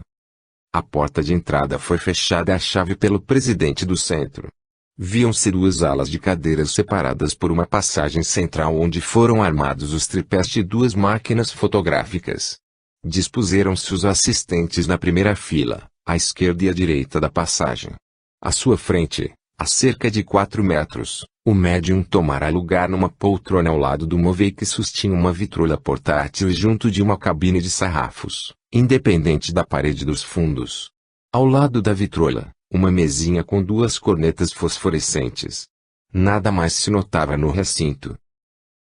A: A porta de entrada foi fechada à chave pelo presidente do centro. Viam-se 2 alas de cadeiras separadas por uma passagem central onde foram armados os tripés de 2 máquinas fotográficas. Dispuseram-se os assistentes na primeira fila, à esquerda e à direita da passagem. À sua frente, a cerca de 4 metros, o médium tomara lugar numa poltrona ao lado do móvel que sustinha uma vitrola portátil e junto de uma cabine de sarrafos, independente da parede dos fundos. Ao lado da vitrola, uma mesinha com 2 cornetas fosforescentes. Nada mais se notava no recinto.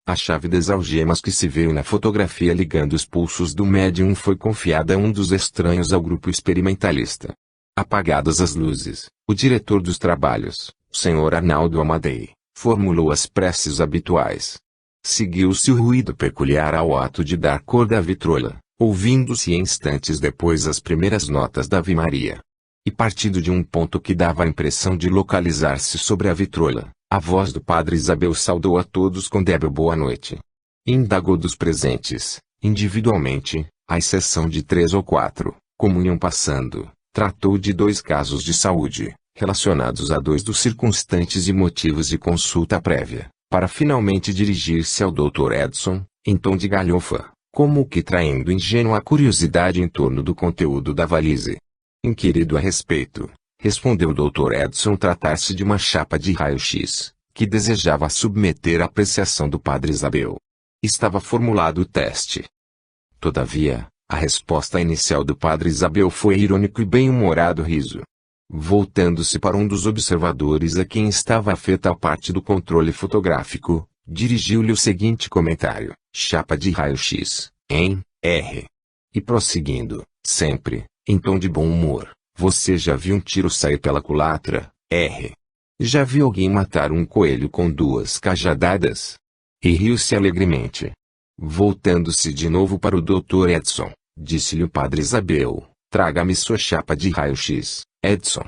A: A chave das algemas que se viu na fotografia ligando os pulsos do médium foi confiada a um dos estranhos ao grupo experimentalista. Apagadas as luzes, o diretor dos trabalhos, Sr. Arnaldo Amadei, formulou as preces habituais. Seguiu-se o ruído peculiar ao ato de dar cor da vitrola, ouvindo-se instantes depois as primeiras notas da Ave Maria. E partindo de um ponto que dava a impressão de localizar-se sobre a vitrola, a voz do padre Isabel saudou a todos com débil boa noite. Indagou dos presentes, individualmente, à exceção de 3 ou 4, como iam passando, tratou de 2 casos de saúde, relacionados a 2 dos circunstantes e motivos de consulta prévia, para finalmente dirigir-se ao Dr. Edson, em tom de galhofa, como que traindo ingênua curiosidade em torno do conteúdo da valise. Inquirido a respeito, respondeu o Dr. Edson tratar-se de uma chapa de raio-x, que desejava submeter à apreciação do padre Isabel. Estava formulado o teste. Todavia, a resposta inicial do padre Isabel foi irônico e bem-humorado riso. Voltando-se para um dos observadores a quem estava afeta a parte do controle fotográfico, dirigiu-lhe o seguinte comentário: chapa de raio-x, em R. E prosseguindo, sempre, em tom de bom humor, você já viu um tiro sair pela culatra, R. Já viu alguém matar um coelho com 2 cajadadas? E riu-se alegremente. Voltando-se de novo para o Dr. Edson, disse-lhe o padre Isabel: traga-me sua chapa de raio-x, Edson.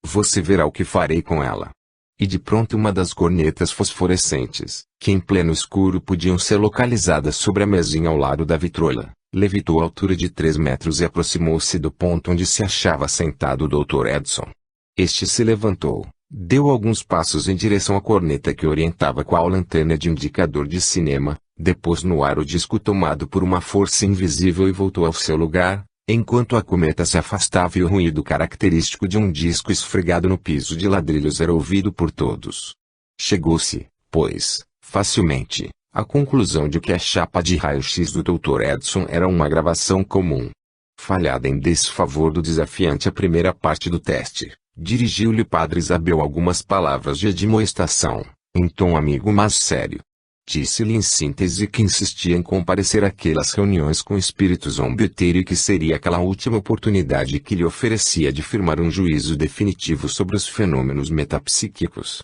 A: Você verá o que farei com ela. E de pronto uma das cornetas fosforescentes, que em pleno escuro podiam ser localizadas sobre a mesinha ao lado da vitrola, levitou a altura de 3 metros e aproximou-se do ponto onde se achava sentado o Dr. Edson. Este se levantou, deu alguns passos em direção à corneta que orientava qual lanterna de indicador de cinema, depôs no ar o disco tomado por uma força invisível e voltou ao seu lugar, enquanto a cometa se afastava e o ruído característico de um disco esfregado no piso de ladrilhos era ouvido por todos. Chegou-se, pois, facilmente, à conclusão de que a chapa de raio-x do Dr. Edson era uma gravação comum. Falhada em desfavor do desafiante a primeira parte do teste, dirigiu-lhe o padre Isabel algumas palavras de admoestação, em tom amigo mas sério. Disse-lhe em síntese que insistia em comparecer àquelas reuniões com espírito zombeteiro e que seria aquela última oportunidade que lhe oferecia de firmar um juízo definitivo sobre os fenômenos metapsíquicos.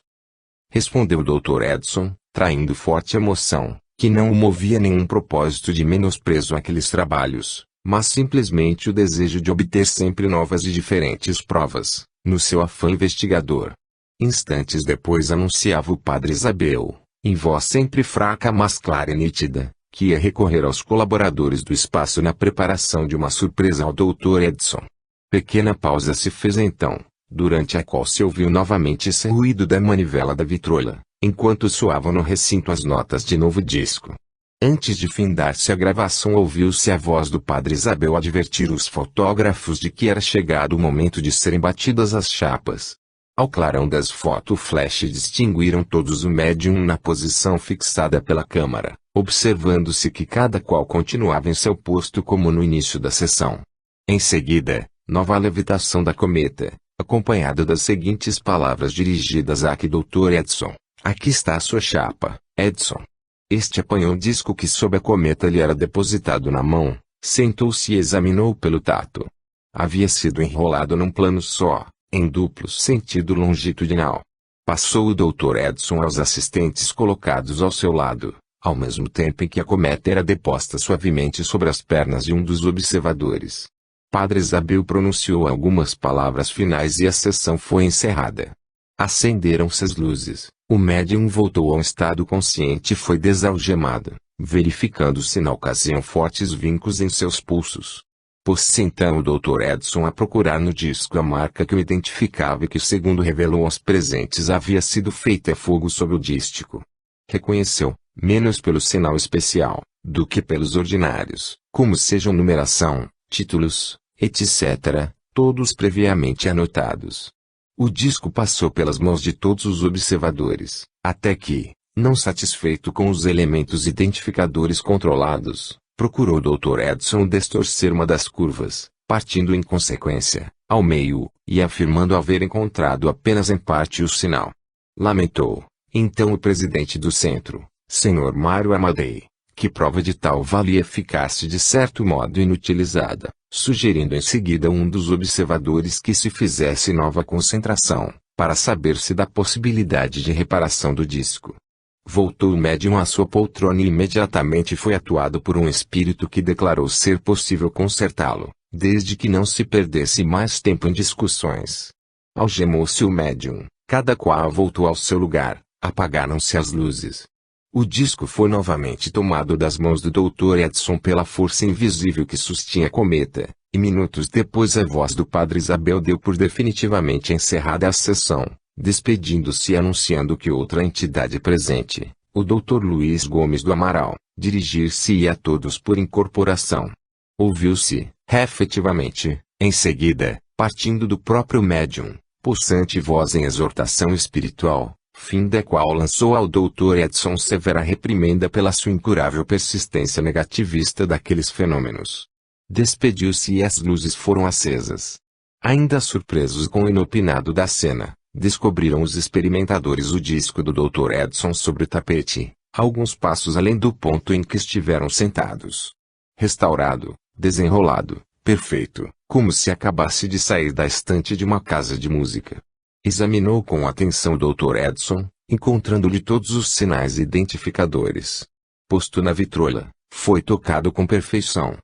A: Respondeu o Dr. Edson, traindo forte emoção, que não o movia nenhum propósito de menosprezo àqueles trabalhos, mas simplesmente o desejo de obter sempre novas e diferentes provas, no seu afã investigador. Instantes depois anunciava o padre Isabel, em voz sempre fraca mas clara e nítida, que ia recorrer aos colaboradores do espaço na preparação de uma surpresa ao Dr. Edson. Pequena pausa se fez então, durante a qual se ouviu novamente esse ruído da manivela da vitrola, enquanto soavam no recinto as notas de novo disco. Antes de findar-se a gravação ouviu-se a voz do padre Isabel advertir os fotógrafos de que era chegado o momento de serem batidas as chapas. Ao clarão das foto-flash distinguiram todos o médium na posição fixada pela câmara, observando-se que cada qual continuava em seu posto como no início da sessão. Em seguida, nova levitação da cometa, acompanhada das seguintes palavras dirigidas a Dr. Edson: aqui está a sua chapa, Edson. Este apanhou o disco que sob a cometa lhe era depositado na mão, sentou-se e examinou pelo tato. Havia sido enrolado num plano só, em duplo sentido longitudinal. Passou o Dr. Edson aos assistentes colocados ao seu lado, ao mesmo tempo em que a cometa era deposta suavemente sobre as pernas de um dos observadores. Padre Isabel pronunciou algumas palavras finais e a sessão foi encerrada. Acenderam-se as luzes, o médium voltou a um estado consciente e foi desalgemado, verificando-se na ocasião fortes vincos em seus pulsos. Pôs-se então o Dr. Edson a procurar no disco a marca que o identificava e que segundo revelou aos presentes havia sido feita a fogo sobre o dístico. Reconheceu, menos pelo sinal especial, do que pelos ordinários, como sejam numeração, títulos, etc., todos previamente anotados. O disco passou pelas mãos de todos os observadores, até que, não satisfeito com os elementos identificadores controlados, procurou o Dr. Edson distorcer uma das curvas, partindo em consequência, ao meio, e afirmando haver encontrado apenas em parte o sinal. Lamentou, então o presidente do centro, Sr. Mário Amadei, que prova de tal valia ficasse de certo modo inutilizada, sugerindo em seguida a um dos observadores que se fizesse nova concentração, para saber-se da possibilidade de reparação do disco. Voltou o médium à sua poltrona e imediatamente foi atuado por um espírito que declarou ser possível consertá-lo, desde que não se perdesse mais tempo em discussões. Algemou-se o médium, cada qual voltou ao seu lugar, apagaram-se as luzes. O disco foi novamente tomado das mãos do Dr. Edson pela força invisível que sustinha a cometa, e minutos depois a voz do Padre Isabel deu por definitivamente encerrada a sessão, despedindo-se e anunciando que outra entidade presente, o Dr. Luiz Gomes do Amaral, dirigir-se-ia a todos por incorporação. Ouviu-se, efetivamente, em seguida, partindo do próprio médium, possante voz em exortação espiritual, fim da qual lançou ao Dr. Edson severa reprimenda pela sua incurável persistência negativista daqueles fenômenos. Despediu-se e as luzes foram acesas. Ainda surpresos com o inopinado da cena, descobriram os experimentadores o disco do Dr. Edson sobre o tapete, alguns passos além do ponto em que estiveram sentados. Restaurado, desenrolado, perfeito, como se acabasse de sair da estante de uma casa de música. Examinou com atenção o Dr. Edson, encontrando-lhe todos os sinais identificadores. Posto na vitrola, foi tocado com perfeição.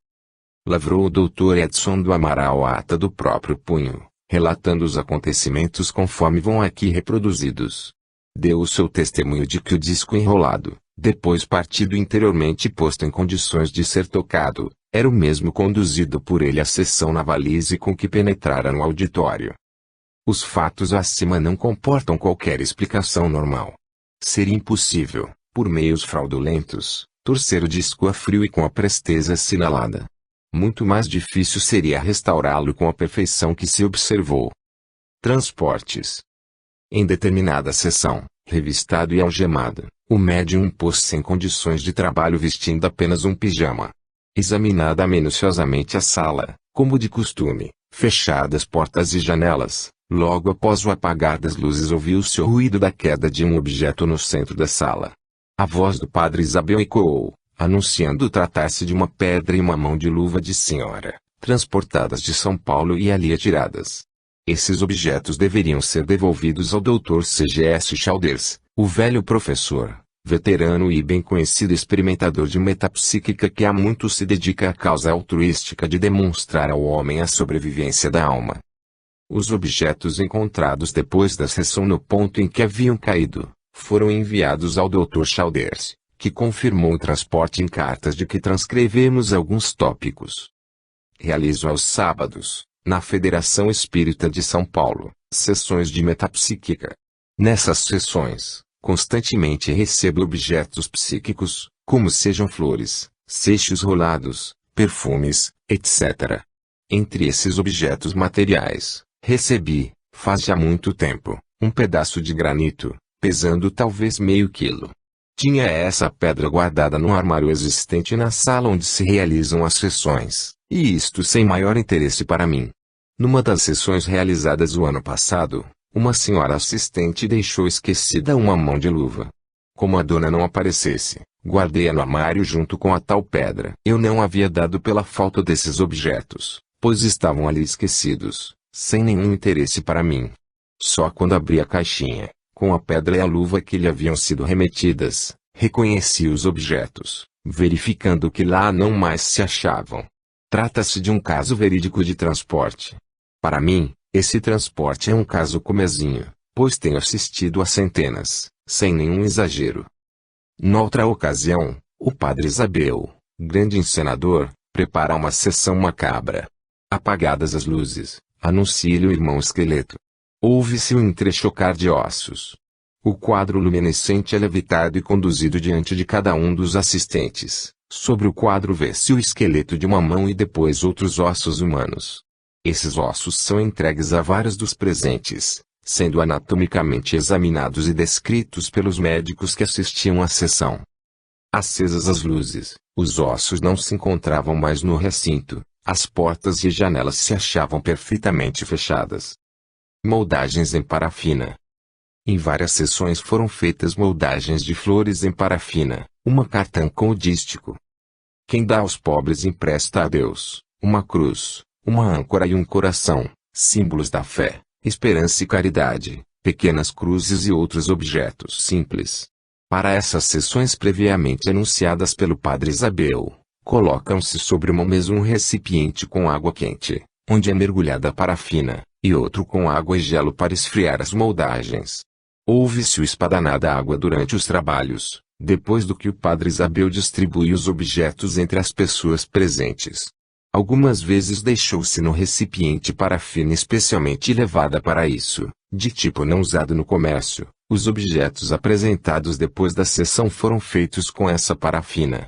A: Lavrou o Dr. Edson do Amaral a ata do próprio punho, relatando os acontecimentos conforme vão aqui reproduzidos. Deu o seu testemunho de que o disco enrolado, depois partido interiormente e posto em condições de ser tocado, era o mesmo conduzido por ele à sessão na valise com que penetrara no auditório. Os fatos acima não comportam qualquer explicação normal. Seria impossível, por meios fraudulentos, torcer o disco a frio e com a presteza assinalada. Muito mais difícil seria restaurá-lo com a perfeição que se observou. Transportes. Em determinada sessão, revistado e algemado, o médium pôs-se em condições de trabalho vestindo apenas um pijama. Examinada minuciosamente a sala, como de costume, fechadas portas e janelas, logo após o apagar das luzes ouviu-se o ruído da queda de um objeto no centro da sala. A voz do Padre Isabel ecoou, anunciando tratar-se de uma pedra e uma mão de luva de senhora, transportadas de São Paulo e ali atiradas. Esses objetos deveriam ser devolvidos ao Dr. C.G.S. Chalders, o velho professor, veterano e bem conhecido experimentador de metapsíquica que há muito se dedica à causa altruística de demonstrar ao homem a sobrevivência da alma. Os objetos encontrados depois da sessão no ponto em que haviam caído, foram enviados ao Dr. Chalders, que confirmou o transporte em cartas de que transcrevemos alguns tópicos. Realizo aos sábados, na Federação Espírita de São Paulo, sessões de metapsíquica. Nessas sessões, constantemente recebo objetos psíquicos, como sejam flores, seixos rolados, perfumes, etc. Entre esses objetos materiais, recebi, faz já muito tempo, um pedaço de granito, pesando talvez meio quilo. Tinha essa pedra guardada num armário existente na sala onde se realizam as sessões, e isto sem maior interesse para mim. Numa das sessões realizadas o ano passado, uma senhora assistente deixou esquecida uma mão de luva. Como a dona não aparecesse, guardei-a no armário junto com a tal pedra. Eu não havia dado pela falta desses objetos, pois estavam ali esquecidos, sem nenhum interesse para mim. Só quando abri a caixinha, com a pedra e a luva que lhe haviam sido remetidas, reconheci os objetos, verificando que lá não mais se achavam. Trata-se de um caso verídico de transporte. Para mim, esse transporte é um caso comezinho, pois tenho assistido a centenas, sem nenhum exagero. Noutra ocasião, o Padre Isabel, grande encenador, prepara uma sessão macabra. Apagadas as luzes, anuncia-lhe o irmão esqueleto. Ouve-se um entrechocar de ossos. O quadro luminescente é levitado e conduzido diante de cada um dos assistentes. Sobre o quadro vê-se o esqueleto de uma mão e depois outros ossos humanos. Esses ossos são entregues a vários dos presentes, sendo anatomicamente examinados e descritos pelos médicos que assistiam à sessão. Acesas as luzes, os ossos não se encontravam mais no recinto, as portas e janelas se achavam perfeitamente fechadas. Moldagens em parafina. Em várias sessões foram feitas moldagens de flores em parafina, uma cartão com o dístico. Quem dá aos pobres empresta a Deus, uma cruz, uma âncora e um coração, símbolos da fé, esperança e caridade, pequenas cruzes e outros objetos simples. Para essas sessões previamente anunciadas pelo Padre Isabel, colocam-se sobre uma mesa um recipiente com água quente, onde é mergulhada a parafina, e outro com água e gelo para esfriar as moldagens. Ouve-se o espadanar da água durante os trabalhos, depois do que o Padre Isabel distribui os objetos entre as pessoas presentes. Algumas vezes deixou-se no recipiente parafina especialmente levada para isso, de tipo não usado no comércio. Os objetos apresentados depois da sessão foram feitos com essa parafina.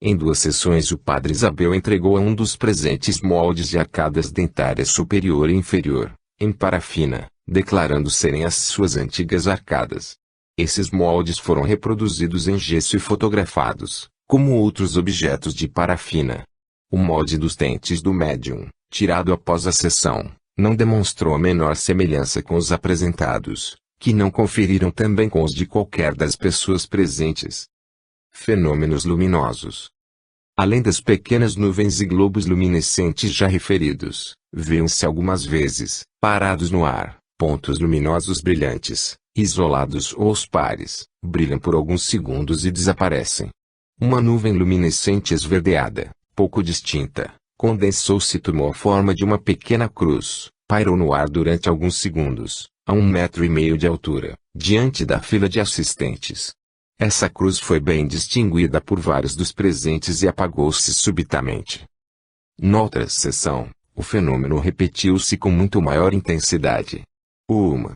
A: Em 2 sessões o Padre Isabel entregou a um dos presentes moldes de arcadas dentárias superior e inferior, em parafina, declarando serem as suas antigas arcadas. Esses moldes foram reproduzidos em gesso e fotografados, como outros objetos de parafina. O molde dos dentes do médium, tirado após a sessão, não demonstrou a menor semelhança com os apresentados, que não conferiram também com os de qualquer das pessoas presentes. Fenômenos luminosos. Além das pequenas nuvens e globos luminescentes já referidos, viam-se algumas vezes, parados no ar, pontos luminosos brilhantes, isolados ou aos pares, brilham por alguns segundos e desaparecem. Uma nuvem luminescente esverdeada, pouco distinta, condensou-se e tomou a forma de uma pequena cruz, pairou no ar durante alguns segundos, a 1,5 metro de altura, diante da fila de assistentes. Essa cruz foi bem distinguida por vários dos presentes e apagou-se subitamente. Noutra sessão, o fenômeno repetiu-se com muito maior intensidade. Uma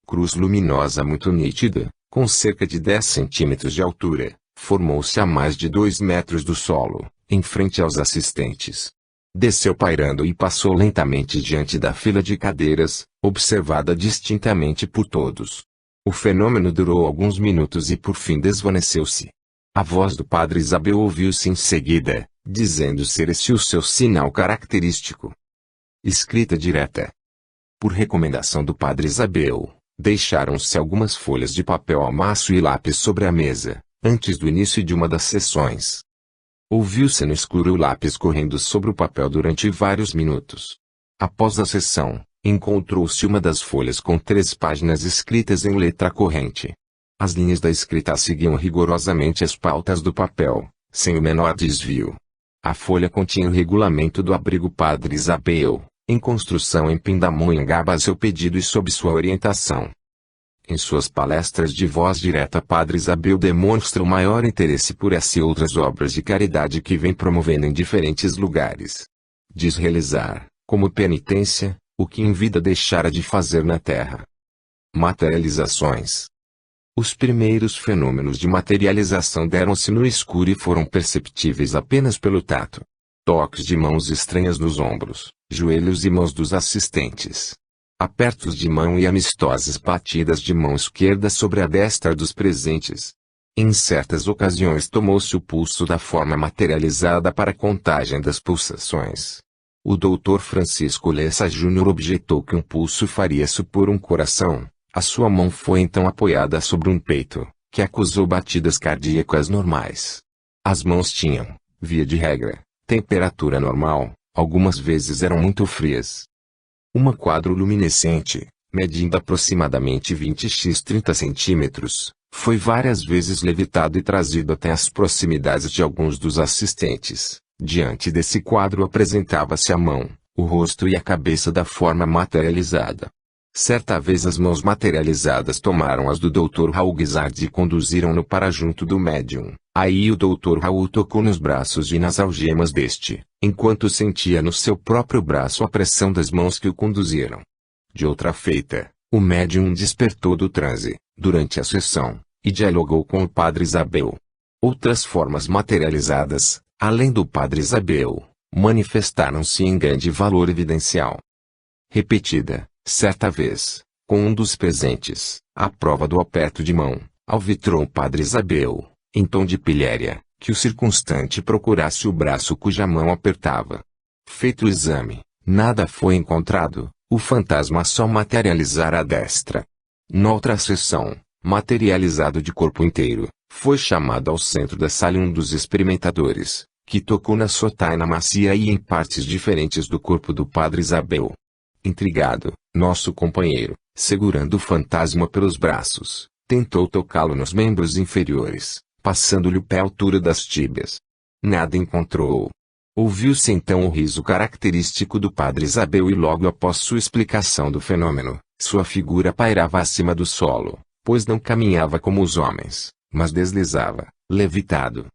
A: cruz luminosa muito nítida, com cerca de 10 centímetros de altura, formou-se a mais de 2 metros do solo, em frente aos assistentes. Desceu pairando e passou lentamente diante da fila de cadeiras, observada distintamente por todos. O fenômeno durou alguns minutos e por fim desvaneceu-se. A voz do Padre Isabel ouviu-se em seguida, dizendo ser esse o seu sinal característico. Escrita direta. Por recomendação do Padre Isabel, deixaram-se algumas folhas de papel a maço e lápis sobre a mesa, antes do início de uma das sessões. Ouviu-se no escuro o lápis correndo sobre o papel durante vários minutos. Após a sessão, encontrou-se uma das folhas com 3 páginas escritas em letra corrente. As linhas da escrita seguiam rigorosamente as pautas do papel, sem o menor desvio. A folha continha o regulamento do abrigo Padre Isabel, em construção em Pindamonhangaba a seu pedido e sob sua orientação. Em suas palestras de voz direta Padre Isabel demonstra o maior interesse por essa e outras obras de caridade que vem promovendo em diferentes lugares. Diz realizar, como penitência, o que em vida deixara de fazer na terra. Materializações. Os primeiros fenômenos de materialização deram-se no escuro e foram perceptíveis apenas pelo tato. Toques de mãos estranhas nos ombros, joelhos e mãos dos assistentes. Apertos de mão e amistosas batidas de mão esquerda sobre a destra dos presentes. Em certas ocasiões tomou-se o pulso da forma materializada para a contagem das pulsações. O Dr. Francisco Lessa Júnior objetou que um pulso faria supor um coração. A sua mão foi então apoiada sobre um peito, que acusou batidas cardíacas normais. As mãos tinham, via de regra, temperatura normal, algumas vezes eram muito frias. Uma quadro luminescente, medindo aproximadamente 20 x 30 centímetros, foi várias vezes levitado e trazido até as proximidades de alguns dos assistentes. Diante desse quadro apresentava-se a mão, o rosto e a cabeça da forma materializada. Certa vez as mãos materializadas tomaram as do Dr. Raul Guizard e conduziram-no para junto do médium. Aí o Dr. Raul tocou nos braços e nas algemas deste, enquanto sentia no seu próprio braço a pressão das mãos que o conduziram. De outra feita, o médium despertou do transe, durante a sessão, e dialogou com o Padre Isabel. Outras formas materializadas, além do Padre Isabel, manifestaram-se em grande valor evidencial. Repetida, certa vez, com um dos presentes, à prova do aperto de mão, alvitrou o Padre Isabel, em tom de pilhéria, que o circunstante procurasse o braço cuja mão apertava. Feito o exame, nada foi encontrado, o fantasma só materializara a destra. Noutra sessão, materializado de corpo inteiro, foi chamado ao centro da sala um dos experimentadores, que tocou na sotaina macia e em partes diferentes do corpo do padre Isabel. Intrigado, nosso companheiro, segurando o fantasma pelos braços, tentou tocá-lo nos membros inferiores, passando-lhe o pé à altura das tíbias. Nada encontrou. Ouviu-se então o riso característico do padre Isabel e logo após sua explicação do fenômeno, sua figura pairava acima do solo, pois não caminhava como os homens, mas deslizava, levitado.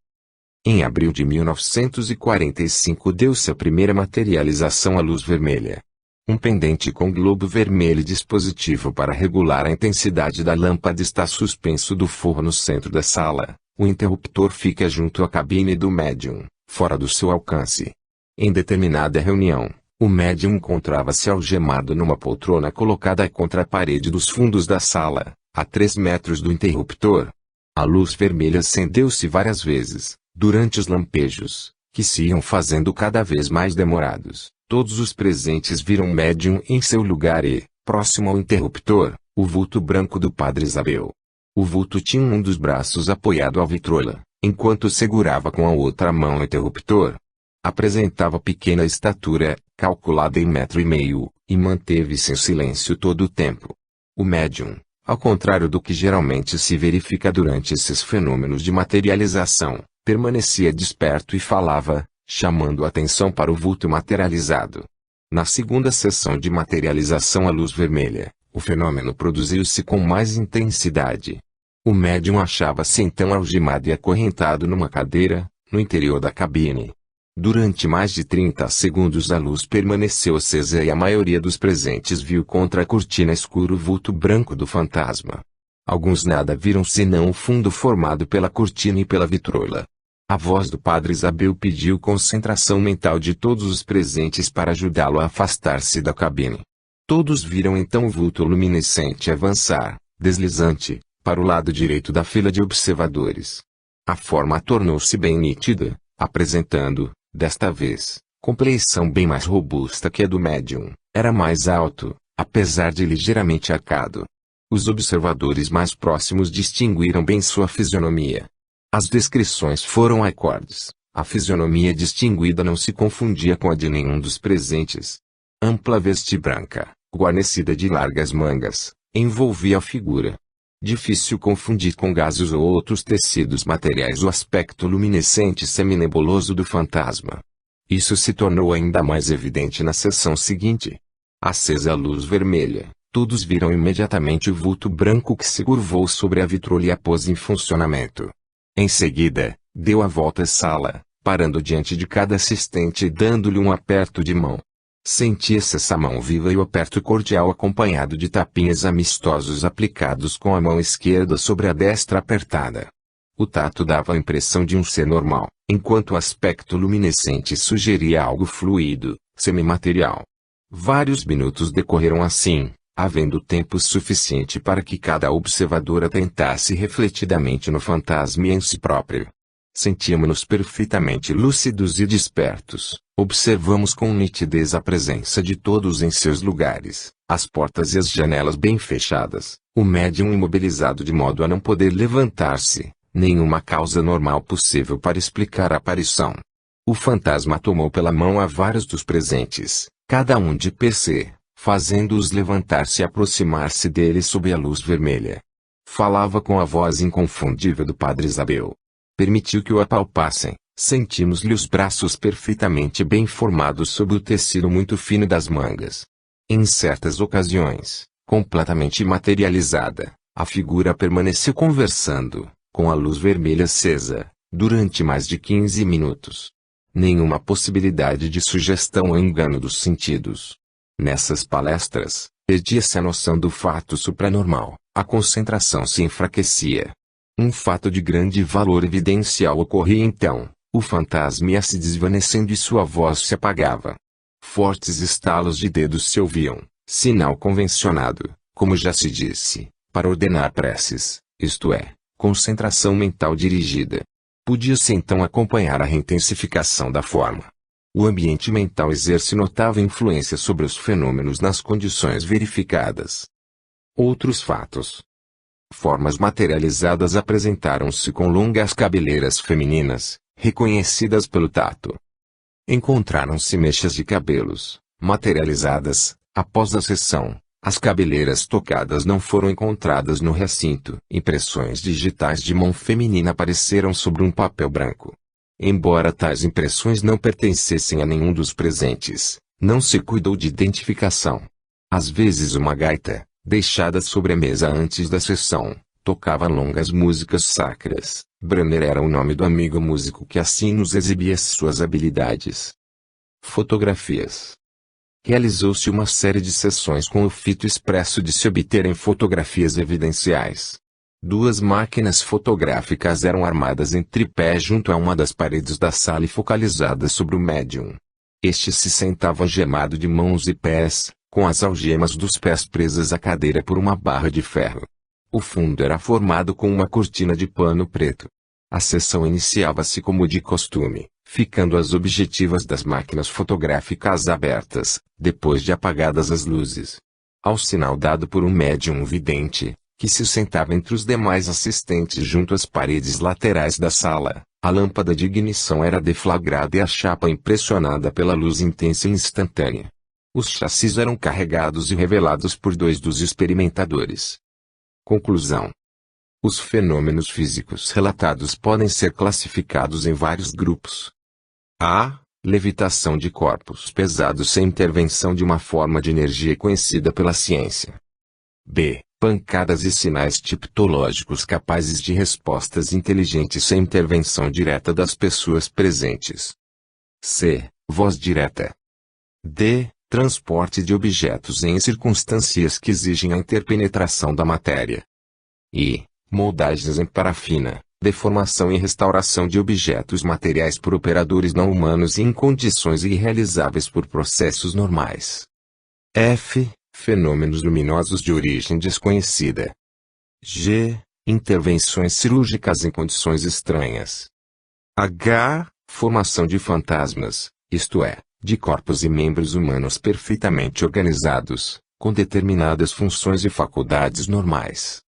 A: Em abril de 1945 deu-se a primeira materialização à luz vermelha. Um pendente com globo vermelho e dispositivo para regular a intensidade da lâmpada está suspenso do forro no centro da sala. O interruptor fica junto à cabine do médium, fora do seu alcance. Em determinada reunião, o médium encontrava-se algemado numa poltrona colocada contra a parede dos fundos da sala, a 3 metros do interruptor. A luz vermelha acendeu-se várias vezes, durante os lampejos, que se iam fazendo cada vez mais demorados. Todos os presentes viram o médium em seu lugar e, próximo ao interruptor, o vulto branco do padre Isabel. O vulto tinha um dos braços apoiado à vitrola, enquanto segurava com a outra mão o interruptor. Apresentava pequena estatura, calculada em 1,5 m, e manteve-se em silêncio todo o tempo. O médium, ao contrário do que geralmente se verifica durante esses fenômenos de materialização, permanecia desperto e falava, chamando a atenção para o vulto materializado. Na segunda sessão de materialização à luz vermelha, o fenômeno produziu-se com mais intensidade. O médium achava-se então algemado e acorrentado numa cadeira, no interior da cabine. Durante mais de 30 segundos a luz permaneceu acesa e a maioria dos presentes viu contra a cortina escura o vulto branco do fantasma. Alguns nada viram senão o fundo formado pela cortina e pela vitrola. A voz do padre Isabel pediu concentração mental de todos os presentes para ajudá-lo a afastar-se da cabine. Todos viram então o vulto luminescente avançar, deslizante, para o lado direito da fila de observadores. A forma tornou-se bem nítida, apresentando, desta vez, compleição bem mais robusta que a do médium. Era mais alto, apesar de ligeiramente arcado. Os observadores mais próximos distinguiram bem sua fisionomia. As descrições foram acordes. A fisionomia distinguida não se confundia com a de nenhum dos presentes. Ampla veste branca, guarnecida de largas mangas, envolvia a figura. Difícil confundir com gases ou outros tecidos materiais o aspecto luminescente e seminebuloso do fantasma. Isso se tornou ainda mais evidente na sessão seguinte. Acesa a luz vermelha, todos viram imediatamente o vulto branco que se curvou sobre a vitrola e a pôs em funcionamento. Em seguida, deu a volta à sala, parando diante de cada assistente e dando-lhe um aperto de mão. Sentia-se essa mão viva e o aperto cordial acompanhado de tapinhas amistosos aplicados com a mão esquerda sobre a destra apertada. O tato dava a impressão de um ser normal, enquanto o aspecto luminescente sugeria algo fluido, semimaterial. Vários minutos decorreram assim, havendo tempo suficiente para que cada observador atentasse refletidamente no fantasma e em si próprio. Sentíamos-nos perfeitamente lúcidos e despertos. Observamos com nitidez a presença de todos em seus lugares, as portas e as janelas bem fechadas, o médium imobilizado de modo a não poder levantar-se, nenhuma causa normal possível para explicar a aparição. O fantasma tomou pela mão a vários dos presentes, cada um de PC, fazendo-os levantar-se e aproximar-se dele sob a luz vermelha. Falava com a voz inconfundível do padre Isabel. Permitiu que o apalpassem, sentimos-lhe os braços perfeitamente bem formados sob o tecido muito fino das mangas. Em certas ocasiões, completamente materializada, a figura permaneceu conversando, com a luz vermelha acesa, durante mais de 15 minutos. Nenhuma possibilidade de sugestão ou engano dos sentidos. Nessas palestras, perdia-se a noção do fato supranormal, a concentração se enfraquecia. Um fato de grande valor evidencial ocorria então, o fantasma ia se desvanecendo e sua voz se apagava. Fortes estalos de dedos se ouviam, sinal convencionado, como já se disse, para ordenar preces, isto é, concentração mental dirigida. Podia-se então acompanhar a reintensificação da forma. O ambiente mental exerce notável influência sobre os fenômenos nas condições verificadas. Outros fatos. Formas materializadas apresentaram-se com longas cabeleiras femininas, reconhecidas pelo tato. Encontraram-se mechas de cabelos, materializadas. Após a sessão, as cabeleiras tocadas não foram encontradas no recinto. Impressões digitais de mão feminina apareceram sobre um papel branco. Embora tais impressões não pertencessem a nenhum dos presentes, não se cuidou de identificação. Às vezes uma gaita, deixada sobre a mesa antes da sessão, tocava longas músicas sacras. Branner era o nome do amigo músico que assim nos exibia suas habilidades. Fotografias. Realizou-se uma série de sessões com o fito expresso de se obterem fotografias evidenciais. 2 máquinas fotográficas eram armadas em tripé junto a uma das paredes da sala e focalizadas sobre o médium. Este se sentava algemado de mãos e pés, com as algemas dos pés presas à cadeira por uma barra de ferro. O fundo era formado com uma cortina de pano preto. A sessão iniciava-se como de costume, ficando as objetivas das máquinas fotográficas abertas, depois de apagadas as luzes. Ao sinal dado por um médium vidente, que se sentava entre os demais assistentes junto às paredes laterais da sala, a lâmpada de ignição era deflagrada e a chapa impressionada pela luz intensa e instantânea. Os chassis eram carregados e revelados por 2 dos experimentadores. Conclusão. Os fenômenos físicos relatados podem ser classificados em vários grupos. A. Levitação de corpos pesados sem intervenção de uma forma de energia conhecida pela ciência. B. Pancadas e sinais tipológicos capazes de respostas inteligentes sem intervenção direta das pessoas presentes. C. Voz direta. D. Transporte de objetos em circunstâncias que exigem a interpenetração da matéria. E. Moldagens em parafina, deformação e restauração de objetos materiais por operadores não humanos e em condições irrealizáveis por processos normais. F. Fenômenos luminosos de origem desconhecida. G. Intervenções cirúrgicas em condições estranhas. H. Formação de fantasmas, isto é, de corpos e membros humanos perfeitamente organizados, com determinadas funções e faculdades normais.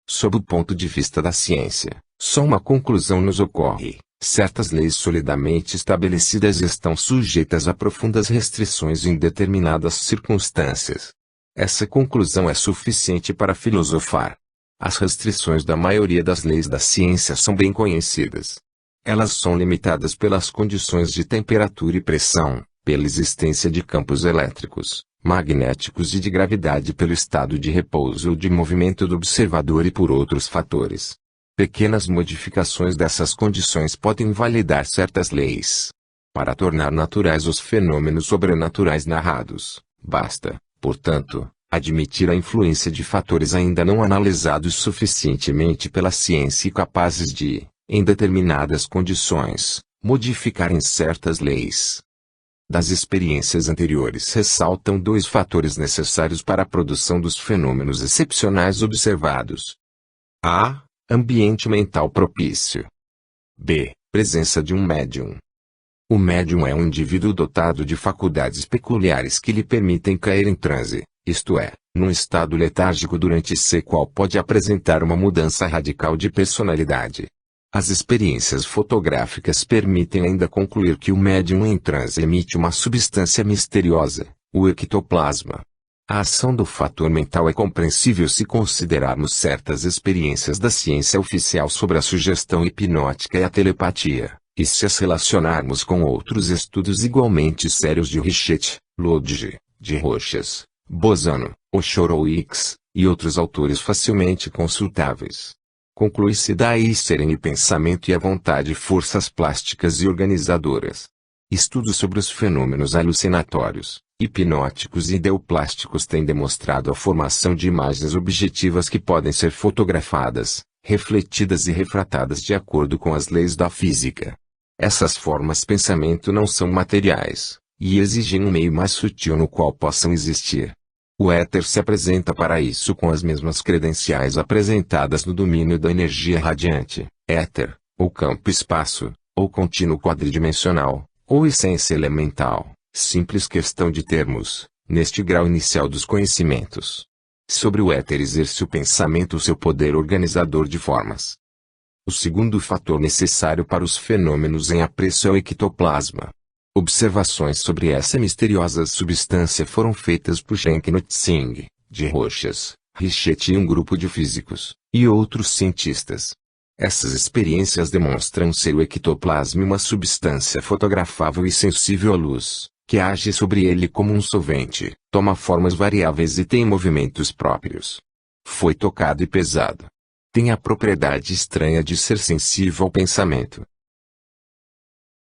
A: Sob o ponto de vista da ciência, só uma conclusão nos ocorre: certas leis solidamente estabelecidas estão sujeitas a profundas restrições em determinadas circunstâncias. Essa conclusão é suficiente para filosofar. As restrições da maioria das leis da ciência são bem conhecidas. Elas são limitadas pelas condições de temperatura e pressão, pela existência de campos elétricos, magnéticos e de gravidade, pelo estado de repouso ou de movimento do observador e por outros fatores. Pequenas modificações dessas condições podem invalidar certas leis. Para tornar naturais os fenômenos sobrenaturais narrados, basta, portanto, admitir a influência de fatores ainda não analisados suficientemente pela ciência e capazes de, em determinadas condições, modificarem certas leis. Das experiências anteriores ressaltam 2 fatores necessários para a produção dos fenômenos excepcionais observados. A. Ambiente mental propício. B. Presença de um médium. O médium é um indivíduo dotado de faculdades peculiares que lhe permitem cair em transe, isto é, num estado letárgico durante o qual pode apresentar uma mudança radical de personalidade. As experiências fotográficas permitem ainda concluir que o médium em transe emite uma substância misteriosa, o ectoplasma. A ação do fator mental é compreensível se considerarmos certas experiências da ciência oficial sobre a sugestão hipnótica e a telepatia, e se as relacionarmos com outros estudos igualmente sérios de Richet, Lodge, de Rochas, Bozano, Ochorowicz, e outros autores facilmente consultáveis. Conclui-se daí serem o pensamento e a vontade forças plásticas e organizadoras. Estudos sobre os fenômenos alucinatórios, hipnóticos e ideoplásticos têm demonstrado a formação de imagens objetivas que podem ser fotografadas, refletidas e refratadas de acordo com as leis da física. Essas formas de pensamento não são materiais, e exigem um meio mais sutil no qual possam existir. O éter se apresenta para isso com as mesmas credenciais apresentadas no domínio da energia radiante, éter, ou campo-espaço, ou contínuo quadridimensional, ou essência elemental, simples questão de termos, neste grau inicial dos conhecimentos. Sobre o éter exerce o pensamento seu poder organizador de formas. O segundo fator necessário para os fenômenos em apreço é o ectoplasma. Observações sobre essa misteriosa substância foram feitas por Jenkins Singh, de Rochas, Richet e um grupo de físicos, e outros cientistas. Essas experiências demonstram ser o ectoplasma uma substância fotografável e sensível à luz, que age sobre ele como um solvente, toma formas variáveis e tem movimentos próprios. Foi tocado e pesado. Tem a propriedade estranha de ser sensível ao pensamento.